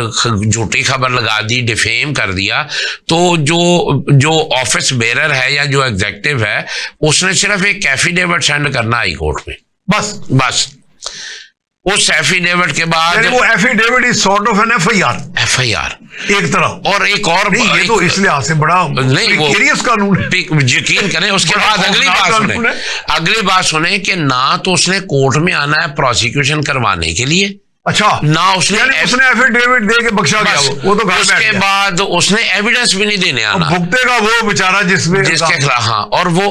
S2: झूठी खबर लगा दी, डिफेम कर दिया, तो जो ऑफिस बेरर है या जो एग्जेक्टिव है उसने सिर्फ एक एफिडेविट सेंड करना हाई कोर्ट में, बस उस एफिडेविट के बाद
S1: वो affidavit is sort of an FIR एक तरह, और
S2: एक और
S1: ये तो इस लिहाज से बड़ा
S2: नहीं, वो
S1: सीरियस कानून है,
S2: यकीन करें। उसके बाद अगली बात सुने कि ना तो उसने कोर्ट में आना है प्रोसिक्यूशन करवाने के लिए,
S1: अच्छा,
S2: ना उसने
S1: एफिडेविट दे के बख्शा गया, वो तो
S2: उसके बाद उसने एविडेंस भी नहीं देने आना,
S1: भुगतेगा वो बेचारा जिसके
S2: खिलाफ। हाँ, और वो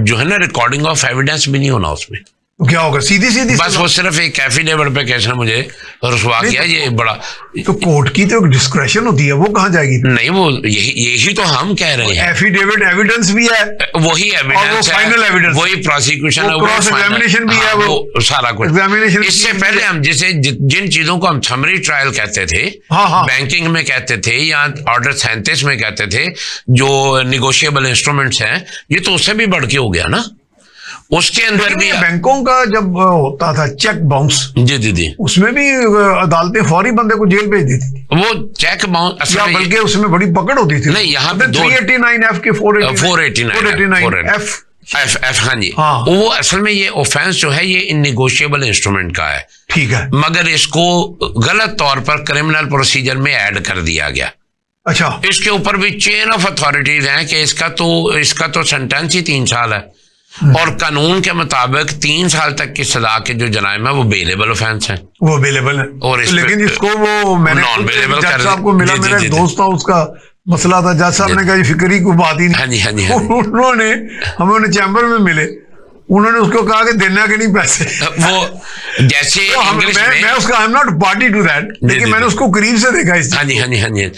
S2: जो है ना रिकॉर्डिंग ऑफ एविडेंस भी नहीं होना उसमें।
S1: तो क्या होगा? सीधी
S2: बस वो सिर्फ एक एफिडेविट पे कैसे मुझे रुसवा किया, ये बड़ा।
S1: तो कोर्ट की तो डिस्क्रेशन होती है, वो कहाँ जाएगी?
S2: नहीं, वो यही तो हम कह रहे हैं,
S1: एफिडेविट एविडेंस भी है,
S2: वही एविडेंस,
S1: फाइनल एविडेंस,
S2: वही प्रोसिक्यूशन है,
S1: क्रॉस एग्जामिनेशन भी है,
S2: वो सारा कुछ एग्जामिनेशन। इससे पहले हम जिन चीजों को हम समरी ट्रायल कहते थे, बैंकिंग में कहते थे या ऑर्डर 37 में कहते थे, जो निगोशिएबल इंस्ट्रूमेंट्स हैं, ये तो उससे भी बढ़ के हो गया ना। उसके अंदर भी
S1: बैंकों का जब होता था चेक बाउंस,
S2: जी
S1: उसमें भी अदालतें फौरी बंदे को जेल भेज देती थी, वो
S2: चेक बाउंस,
S1: बल्कि उसमें बड़ी पकड़ होती थी।
S2: नहीं, यहाँ पे
S1: 389 एफ के 489
S2: एफ हाँ जी, वो असल में ये ऑफेंस जो है ये इननेगोशिएबल इंस्ट्रूमेंट का है,
S1: ठीक है,
S2: मगर इसको गलत तौर पर क्रिमिनल प्रोसीजर में ऐड कर दिया गया।
S1: अच्छा,
S2: इसके ऊपर भी चेन ऑफ अथॉरिटीज हैं कि इसका तो सेंटेंस ही 3 साल है, और कानून के मुताबिक 3 साल तक की सजा के जो जराइम है वो बेलेबल ऑफेंस है,
S1: वो बेलेबल है। और लेकिन इसको वो मैंने
S2: नॉन बेलेबल
S1: जज साहब को मिला, मेरा एक दोस्त था, उसका मसला था, जज साहब ने कहा फिक्री को बात ही नहीं।
S2: हाँ जी,
S1: उन्होंने हमें चैम्बर में मिले, उन्होंने उसको कहा कि देना के नहीं पैसे।
S2: वो जैसे इंग्लिश में
S1: मैं उसका I am not party to that, लेकिन मैंने उसको करीब से देखा इस
S2: हाँ जी हाँ जी हाँ जी,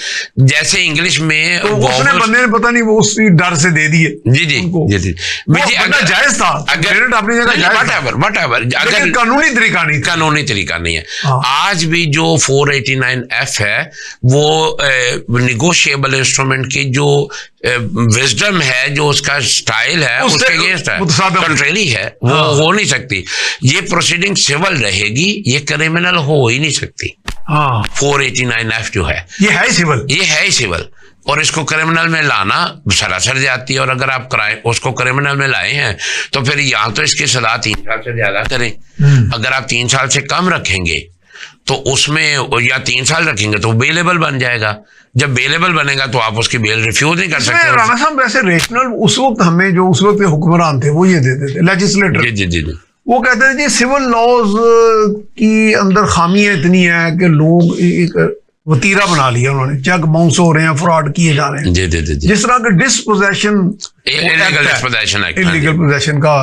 S2: जैसे इंग्लिश में
S1: तो उसने बंदे ने पता नहीं वो उसी डर से दे दिए।
S2: जी जी जी जी
S1: अगर जायज था,
S2: अगर
S1: अपनी जगह
S2: वट
S1: अगर कानूनी तरीका नहीं,
S2: कानूनी तरीका नहीं है। आज भी जो 489F है वो निगोशिएबल इंस्ट्रूमेंट की जो विजडम है, जो उसका स्टाइल है, उसके अगेंस्ट है, कंट्रेरी है, वो हो नहीं सकती। ये प्रोसीडिंग सिविल रहेगी, ये क्रिमिनल हो ही नहीं सकती। 489F जो है
S1: ये है सिविल,
S2: ये है ही सिविल, और इसको क्रिमिनल में लाना सरासर जाती है। और अगर आप उसको क्रिमिनल में लाए हैं तो फिर यहाँ तो इसकी सजा 3 साल से ज्यादा करें। अगर आप 3 साल से कम रखेंगे तो उसमें, या 3 साल रखेंगे तो बेलेबल बन जाएगा। जब बेलेबल बनेगा तो आप उसकी बेल रिफ्यूज नहीं कर सकते।
S1: राणा साहब वैसे रेशनल उस वक्त हमें जो उस वक्त के हुक्मरान थे वो ये देते थे, लेजिस्लेटर,
S2: जी जी जी जी,
S1: वो कहते थे जी सिविल लॉज की अंदर खामियां इतनी है कि लोग एक वतीरा बना लिया उन्होंने, चेक बाउंस हो रहे हैं, फ्रॉड किए जा रहे हैं।
S2: जी जी जी,
S1: जिस तरह का डिस्पोजेशन, इलीगल पोजेशन का,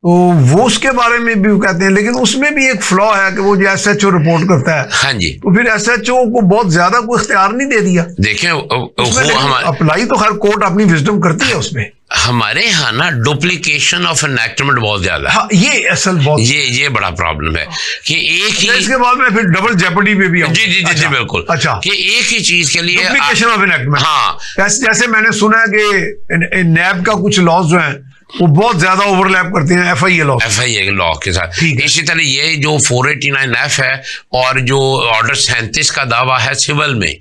S1: तो वो उसके बारे में भी कहते हैं। लेकिन उसमें भी एक फ्लॉ है कि वो जो एसएचओ रिपोर्ट करता है,
S2: हाँ जी,
S1: तो फिर एसएचओ को बहुत ज्यादा कोई इख्तियार नहीं दे दिया।
S2: देखें
S1: अप्लाई तो हर कोर्ट अपनी विजडम करती है उसमें।
S2: हमारे यहाँ ना डुप्लीकेशन ऑफ एनैक्टमेंट बहुत ज्यादा है।
S1: हाँ, ये असल बहुत
S2: ये बड़ा प्रॉब्लम है कि एक ही,
S1: इसके बाद में फिर डबल जेपडी पे भी
S2: जी जी जी बिल्कुल,
S1: अच्छा,
S2: कि एक ही चीज के लिए
S1: डुप्लीकेशन ऑफ एनैक्टमेंट।
S2: हाँ,
S1: जैसे मैंने सुना है कि नैब का कुछ लॉज जो है वो बहुत ज्यादा ओवरलैप करते हैं एफआईए
S2: लॉ के साथ। इसी तरह ये जो 489F है और जो ऑर्डर 37 का दावा है सिविल में,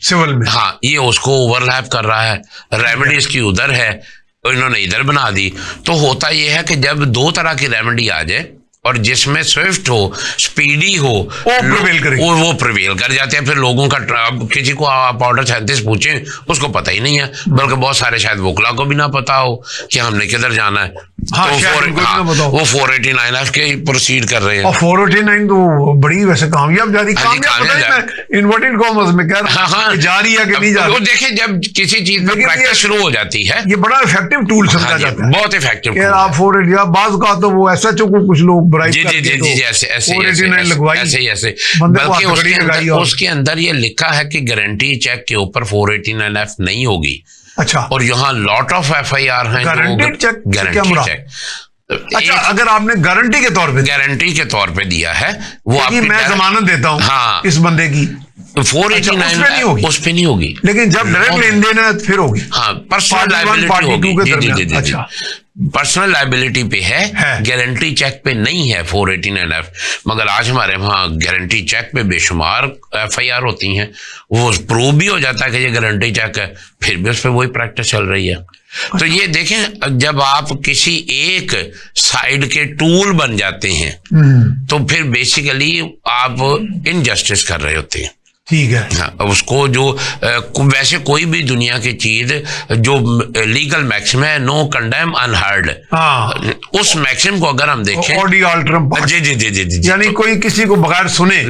S2: हाँ, ये उसको ओवरलैप कर रहा है। रेमेडी इसकी उधर है, इन्होंने इधर बना दी। तो होता यह है कि जब 2 तरह की रेमेडी आ जाए और जिसमें स्विफ्ट हो, स्पीडी हो, वो प्रिवेल कर जाते हैं। फिर लोगों का, अब किसी को आप ऑर्डर 37 पूछें उसको पता ही नहीं है, बल्कि बहुत सारे शायद वोकला को भी ना पता हो कि हमने किधर जाना है।
S1: हाँ,
S2: तो वो 489F के प्रोसीड कर रहे हैं।
S1: और 489 तो बड़ी वैसे कामयाब जा रही, इन्वर्टेड कॉमर्स में कह रहा हूं, जा रही है कि नहीं जा रही।
S2: देखिए, जब किसी चीज में प्रैक्टिस शुरू हो जाती है,
S1: ये बड़ा इफेक्टिव टूल समझा जाता है,
S2: बहुत इफेक्टिव।
S1: आप 489 बाज का तो वो एसएचओ को कुछ लोग
S2: जी जी जी जी, ऐसे बल्कि उसके अंदर ये लिखा है कि गारंटी चेक के ऊपर 489F नहीं होगी।
S1: अच्छा,
S2: और यहाँ लॉट ऑफ FIR हैं।
S1: गारंटी चेक, अच्छा, अगर आपने गारंटी के तौर पे दिया है वो आपकी, मैं जमानत देता हूँ, हाँ, इस बंदे की
S2: 489 उस पे नहीं होगी,
S1: लेकिन जब डायरेक्ट लेन देन है फिर होगी।
S2: हाँ, पर्सनल लायबिलिटी होगी। अच्छा, पर्सनल लायबिलिटी पे है, गारंटी चेक पे नहीं है 489F। मगर आज हमारे वहाँ गारंटी चेक पे बेशुमार FIR होती हैं, वो प्रूव भी हो जाता है कि ये गारंटी चेक है, फिर भी उस पर वही प्रैक्टिस चल रही है। तो ये देखें, जब आप किसी एक साइड के टूल बन जाते हैं तो फिर बेसिकली आप इनजस्टिस कर रहे होते हैं।
S1: ठीक है,
S2: हाँ, उसको जो वैसे कोई भी दुनिया की चीज जो लीगल मैक्सिम है, नो कंडेम अनहर्ड, उस मैक्सिम को अगर हम देखें, जी जी जी जी जी,
S1: यानी कोई किसी को बगैर सुने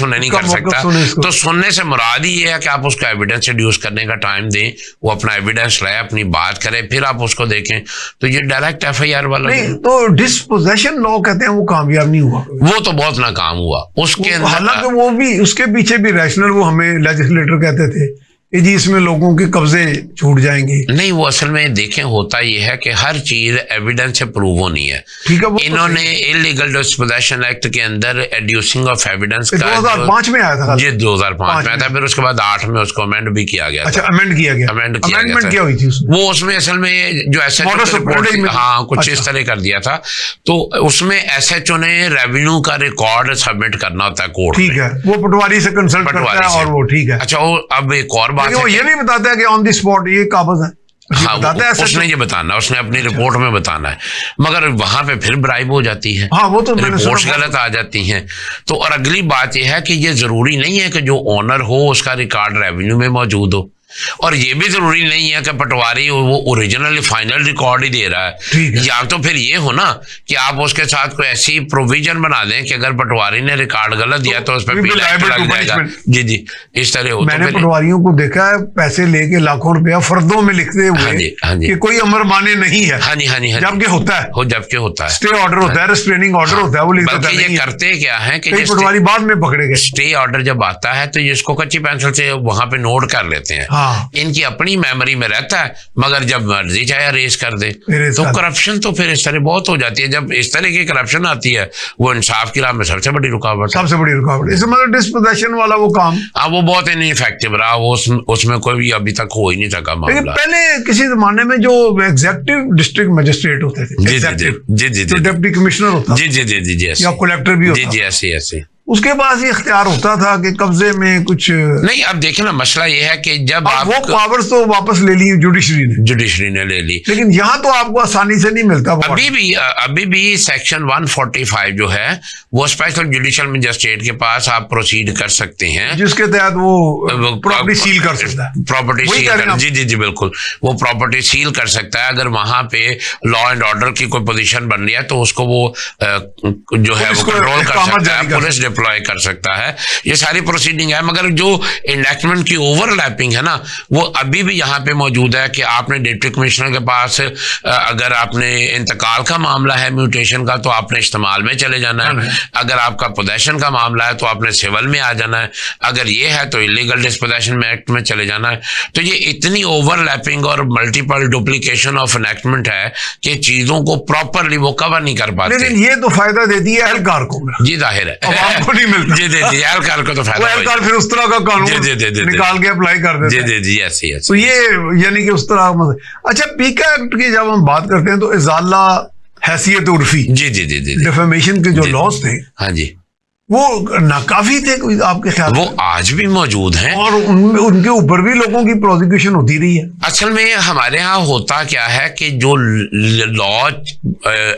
S2: नहीं कर सकता। तो सुनने से मुराद ही ये है कि आप उसको एविडेंस इंड्यूस करने का टाइम दें, वो अपना एविडेंस लाए, अपनी बात करे, फिर आप उसको देखें। तो ये डायरेक्ट FIR वाला नहीं, तो
S1: डिस्पोजेशन लॉ कहते हैं वो कामयाब नहीं हुआ,
S2: वो तो बहुत नाकाम हुआ उसके अंदर।
S1: हालांकि वो भी उसके पीछे भी वो हमें लेजिस्लेटर कहते थे कि जी इसमें लोगों के कब्जे छूट जाएंगे।
S2: नहीं, वो असल में देखें होता यह है कि हर चीज एविडेंस से प्रूव होनी है।
S1: ठीक है,
S2: इन्होंने इलीगल डिस्पोजेशन एक्ट के अंदर एड्यूसिंग ऑफ एविडेंस
S1: 2005 में आया था
S2: जी, 2005 में आया था। फिर उसके बाद 8 में उसको अमेंड भी किया गया।
S1: अच्छा, अमेंडमेंट क्या हुई थी उसमें?
S2: वो उसमें असल में जो SHO, हाँ, कुछ इस तरह कर दिया था। तो उसमें SHO ने रेवेन्यू का रिकॉर्ड सबमिट करना होता है कोर्ट।
S1: ठीक है, वो पटवारी से कंसल्ट करता है और वो ठीक है।
S2: अच्छा, वो अब एक और
S1: वो ये भी बताता है कि ऑन द स्पॉट ये काबज है।
S2: हाँ, उसने ये बताना, उसने अपनी रिपोर्ट में बताना है, मगर वहां पे फिर ब्राइब हो जाती है।
S1: हाँ, वो तो
S2: रिपोर्ट्स गलत आ जाती हैं। तो और अगली बात यह है कि ये जरूरी नहीं है कि जो ओनर हो उसका रिकॉर्ड रेवेन्यू में मौजूद हो। और ये भी जरूरी नहीं है कि पटवारी वो ओरिजिनली फाइनल रिकॉर्ड ही दे रहा है, या तो फिर ये हो ना कि आप उसके साथ कोई ऐसी प्रोविजन बना दें कि अगर पटवारी ने रिकॉर्ड गलत दिया तो उस पर लग जाएगा। जी जी, इस तरह हो।
S1: मैंने पटवारियों को देखा है पैसे लेके लाखों रुपया फर्दों में लिखते हुए कि कोई अमर माने नहीं है।
S2: हाँ जी, हाँ जी,
S1: जबकि होता है,
S2: जबकि होता है,
S1: स्टे ऑर्डर होता है, रेस्ट्रेनिंग ऑर्डर होता है, वो लिखता है।
S2: ये करते क्या है कि
S1: पटवारी बाद में पकड़े गए।
S2: स्टे ऑर्डर जब आता है तो इसको कच्ची पेंसिल से वहां पे नोट कर लेते हैं। इनकी अपनी मेमोरी में रहता है, मगर जब मर्जी चाहे अरेज कर दे। तो करप्शन तो फिर इस तरह बहुत हो जाती है। जब इस तरह की करप्शन आती है वो इंसाफ की राह में सबसे बड़ी रुकावट,
S1: सबसे बड़ी रुकावट। इसमें मतलब डिस्पोजेशन वाला वो काम,
S2: वो बहुत इनइफेक्टिव रहा। वो उसमें कोई भी अभी तक हो ही नहीं सका मामला।
S1: पहले किसी जमाने में जो एग्जीक्यूटिव डिस्ट्रिक्ट मजिस्ट्रेट होते थे,
S2: जी,
S1: डिप्टी कमिश्नर होता,
S2: जी,
S1: या कलेक्टर भी होता,
S2: जी, ऐसे
S1: उसके पास ये इख्तियार होता था कि कब्जे में कुछ
S2: नहीं। अब देखिए ना, मसला ये है कि जब आप
S1: वो पावर्स तो वापस ले ली जुडिशरी ने ले ली, लेकिन यहाँ तो आपको आसानी से नहीं मिलता।
S2: अभी भी सेक्शन 145 जो है वो स्पेशल जुडिशियल मजिस्ट्रेट के पास आप प्रोसीड कर सकते हैं,
S1: जिसके तहत वो प्रॉपर्टी सील कर सकता है।
S2: प्रॉपर्टी सील जी, बिल्कुल, वो प्रॉपर्टी सील कर सकता है। अगर वहां पे लॉ एंड ऑर्डर की कोई पोजीशन बन रही है तो उसको वो जो है वो कंट्रोल कर सकता है, पुलिस डिप्लॉय कर सकता है। ये सारी प्रोसीडिंग है, मगर जो इनएक्टमेंट की ओवरलैपिंग है ना, वो अभी भी यहाँ पे मौजूद है कि आपने डिप्टी कमिश्नर के पास अगर आपने इंतकाल का मामला है, म्यूटेशन का, तो आपने इस्तेमाल में चले जाना है। अगर आपका पोजेशन का मामला है तो आपने सिविल में आ जाना है। अगर ये है तो इलीगल डिस्पोजेशन में एक्ट में चले जाना है। तो ये इतनी ओवरलैपिंग और मल्टीपल डुप्लीकेशन ऑफ एनैक्टमेंट है कि चीजों को प्रॉपरली वो कवर नहीं कर पाते।
S1: लेकिन ये तो फायदा देती है एहलकार को।
S2: जी, जाहिर है
S1: आपको नहीं मिलता।
S2: जी, एहलकार को तो फायदा,
S1: एहलकार फिर उस तरह का कानून निकाल के अप्लाई कर देते हैं।
S2: जी, ऐसे
S1: तो ये यानी कि उस तरह। अच्छा, पीका एक्ट की जब हम बात करते हैं तो इजाला हैसियत उर्फी,
S2: जी,
S1: डिफेमेशन के जो लॉज थे,
S2: हाँ जी,
S1: वो नाकाफी थे आपके ख्याल?
S2: वो आज भी मौजूद हैं
S1: और उनके ऊपर भी लोगों की प्रोसिक्यूशन होती रही है।
S2: असल में हमारे यहाँ होता क्या है कि जो लॉ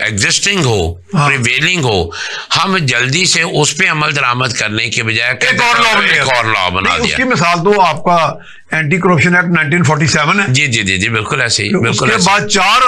S2: एग्जिस्टिंग हो, प्रिवेलिंग हो, हम जल्दी से उस पे अमल दरामद करने के बजाय एक और लॉ बना दिया।
S1: उसकी मिसाल तो आपका एंटी करप्शन एक्ट 1947 है।
S2: जी, बिल्कुल ऐसे ही।
S1: उसके बाद चार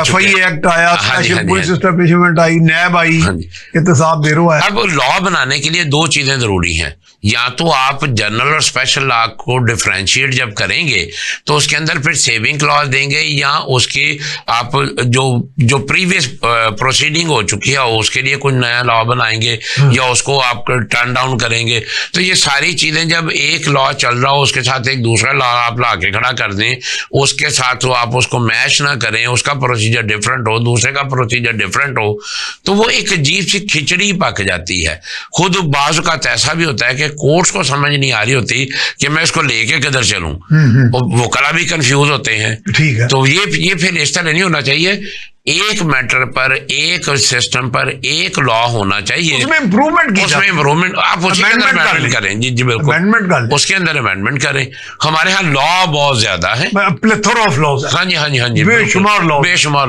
S1: FI एक्ट आया, स्पेशल पुलिस एस्टैब्लिशमेंट आई, नैब आई, एहतसाब ब्यूरो आया।
S2: अब लॉ बनाने के लिए दो चीजें जरूरी हैं। या तो आप जनरल और स्पेशल लॉ को डिफरेंशिएट जब करेंगे तो उसके अंदर फिर सेविंग क्लॉज देंगे, या उसकी आप जो प्रीवियस प्रोसीडिंग हो चुकी है उसके लिए कोई नया लॉ बनाएंगे, या उसको आप टर्न डाउन करेंगे। तो ये सारी चीजें जब एक लॉ चल रहा हो उसके साथ एक दूसरा लॉ आप ला के खड़ा कर दें, उसके साथ तो आप उसको मैच ना करें, उसका प्रोसीजर डिफरेंट हो, दूसरे का प्रोसीजर डिफरेंट हो, तो वो एक अजीब सी खिचड़ी पक जाती है। खुद बाज़ का ऐसा भी होता है कि कोर्ट्स को समझ नहीं आ रही होती कि मैं इसको लेके किधर चलूं, वो कला भी कंफ्यूज होते हैं।
S1: ठीक है,
S2: तो ये फिर इस तरह नहीं होना चाहिए। एक मैटर पर, एक सिस्टम पर एक लॉ होना चाहिए,
S1: उसमें इम्प्रूवमेंट
S2: आप उसके अंदर अमेंडमेंट करें। जी, बिल्कुल, उसके अंदर अमेंडमेंट करें। हमारे यहाँ लॉ बहुत ज्यादा है,
S1: प्लेथोरा ऑफ लॉज है।
S2: हाँ जी,
S1: बेशुमार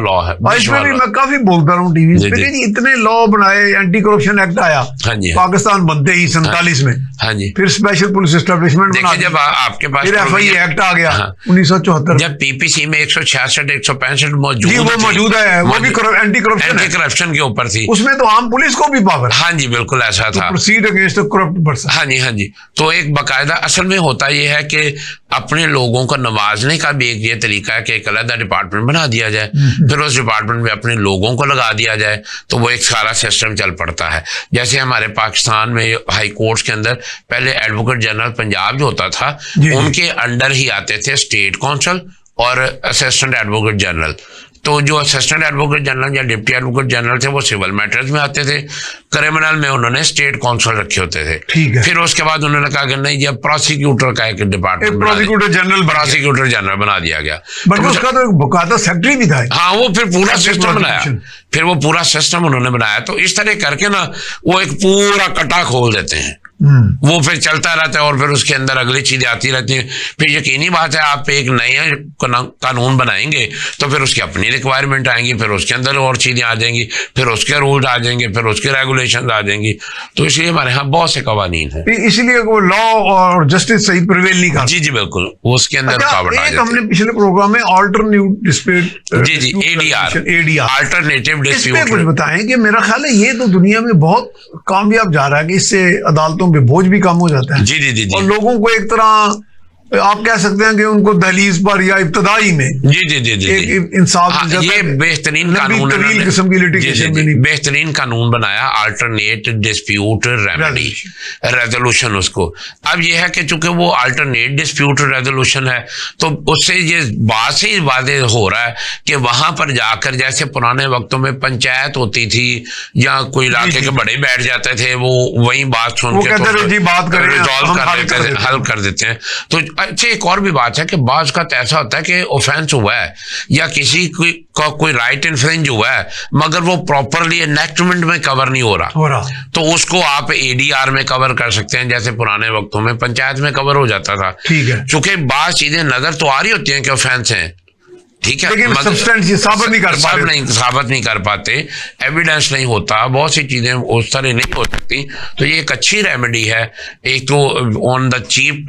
S1: लॉ है। इसमें भी मैं काफी बोलता रहा हूँ टीवी पे, इतने लॉ बनाए, एंटी करप्शन एक्ट आया पाकिस्तान बनते ही 47 में,
S2: हाँ जी,
S1: फिर स्पेशल पुलिस एस्टैब्लिशमेंट बना,
S2: जब आपके पास
S1: फिर FI एक्ट आ गया 1974,
S2: जब PPC में 166 165
S1: मौजूद है, वो भी एंटी
S2: करप्शन के ऊपर थी।
S1: उसमें तो आम पुलिस को भी पावर।
S2: हाँ जी, बिल्कुल ऐसा था,
S1: प्रोसीड अगेंस्ट करप्ट पर्सन।
S2: हाँ जी। तो एक बाकायदा असल में होता यह है कि अपने लोगों को नवाजने का भी एक ये तरीका है कि एक अलग डिपार्टमेंट बना दिया जाए, फिर उस डिपार्टमेंट में अपने लोगों को लगा दिया जाए, तो वो एक सारा सिस्टम चल पड़ता है। जैसे हमारे पाकिस्तान में हाई कोर्ट्स के अंदर पहले एडवोकेट जनरल पंजाब जो होता था, उनके अंडर ही आते थे स्टेट काउंसिल और असिस्टेंट एडवोकेट जनरल। तो जो असिस्टेंट एडवोकेट जनरल या डिप्टी एडवोकेट जनरल थे वो सिविल मैटर्स में आते थे, क्रिमिनल में उन्होंने स्टेट काउंसिल रखे होते थे।
S1: ठीक है,
S2: फिर उसके बाद उन्होंने कहा कि नहीं, जब प्रोसिक्यूटर का एक डिपार्टमेंट,
S1: प्रोसिक्यूटर
S2: जनरल बना दिया गया,
S1: बट उसका तो बकायदा सेक्रेटरी भी था।
S2: हाँ, वो फिर पूरा सिस्टम बनाया, फिर वो पूरा सिस्टम उन्होंने बनाया। तो इस तरह करके ना वो एक पूरा कटा खोल देते हैं। वो फिर चलता रहता है और फिर उसके अंदर अगली चीजें आती रहती हैं। फिर यकीनी बात है आप एक नया कानून बनाएंगे तो फिर उसकी अपनी रिक्वायरमेंट आएंगी, फिर उसके अंदर और चीजें आ जाएंगी, फिर उसके रूल्स आ जाएंगे, फिर उसके रेगुलेशन आ जाएंगी। तो इसलिए हमारे यहाँ बहुत से कवानीन है,
S1: इसलिए वो लॉ और जस्टिस सही प्रिवेल नहीं करता।
S2: जी जी बिल्कुल, उसके अंदर रुकावट आ जाती है।
S1: हमने पिछले प्रोग्राम में अल्टरनेटिव डिस्प्यूट,
S2: जी जी, एडीआर, अल्टरनेटिव डिस्प्यूट,
S1: कुछ बताएं कि मेरा ख्याल है ये तो दुनिया में बहुत कामयाब जा रहा है कि इससे अदालतों पे बोझ भी कम हो जाता है।
S2: जी जी जी,
S1: और लोगों को एक तरह आप कह सकते हैं कि उनको दहलीज पर या इब्तदाई में
S2: जी जी जी जी
S1: एक इंसाफ
S2: हाँ, ये बेहतरीन कानून,
S1: किस्म की लिटिगेशन में नहीं,
S2: बेहतरीन कानून बनाया, अल्टरनेट डिस्प्यूट रेमेडी रेजोल्यूशन उसको। अब ये है कि चूंकि वो अल्टरनेट डिस्प्यूट रेजोल्यूशन है तो उससे ये बात से ही वादे हो रहा है कि वहां पर जाकर जैसे पुराने वक्तों में पंचायत होती थी या कोई इलाके के बड़े बैठ जाते थे, वो वही बात सुन के रिजॉल्व कर देते थे, हल कर देते हैं। तो अच्छा एक और भी बात है कि बाज़ का ऐसा होता है कि ऑफेंस हुआ है या किसी का कोई राइट इन्फ्रिंज हुआ है मगर वो प्रॉपरली एनेक्टमेंट में कवर नहीं हो रहा, तो उसको आप एडीआर में कवर कर सकते हैं, जैसे पुराने वक्तों में पंचायत में कवर हो जाता था।
S1: ठीक है,
S2: चूंकि बात चीजें नजर तो आ रही होती हैं कि ऑफेंस है, ठीक है,
S1: लेकिन साबित
S2: नहीं कर पाते, एविडेंस नहीं होता, बहुत सी चीजें उस तरह नहीं हो सकती। तो ये एक अच्छी रेमेडी है, एक तो ऑन द चीप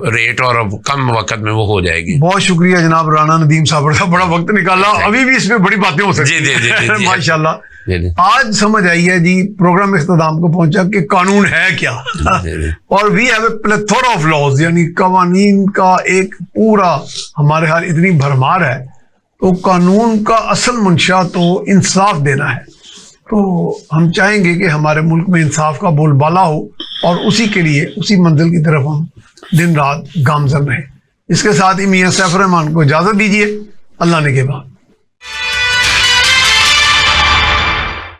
S2: रेट और कम वक्त में वो हो जाएगी।
S1: बहुत शुक्रिया जनाब राना नदीम साहब का, बड़ा वक्त निकाला, अभी भी इसमें बड़ी बातें हो सकती हैं माशाल्लाह। आज समझ आई है जी, प्रोग्राम इख्तिताम को पहुंचा कि कानून है क्या और we have a plethora of laws, यानी कवानीन का एक पूरा हमारे हाल इतनी भरमार है। तो कानून का असल मंशा तो इंसाफ देना है, तो हम चाहेंगे कि हमारे मुल्क में इंसाफ का बोलबाला हो और उसी के लिए उसी मंजिल की तरफ हम दिन रात गामजन रहें। इसके साथ ही मियां सैफ रहमान को इजाज़त दीजिए, अल्लाह ने के बाद।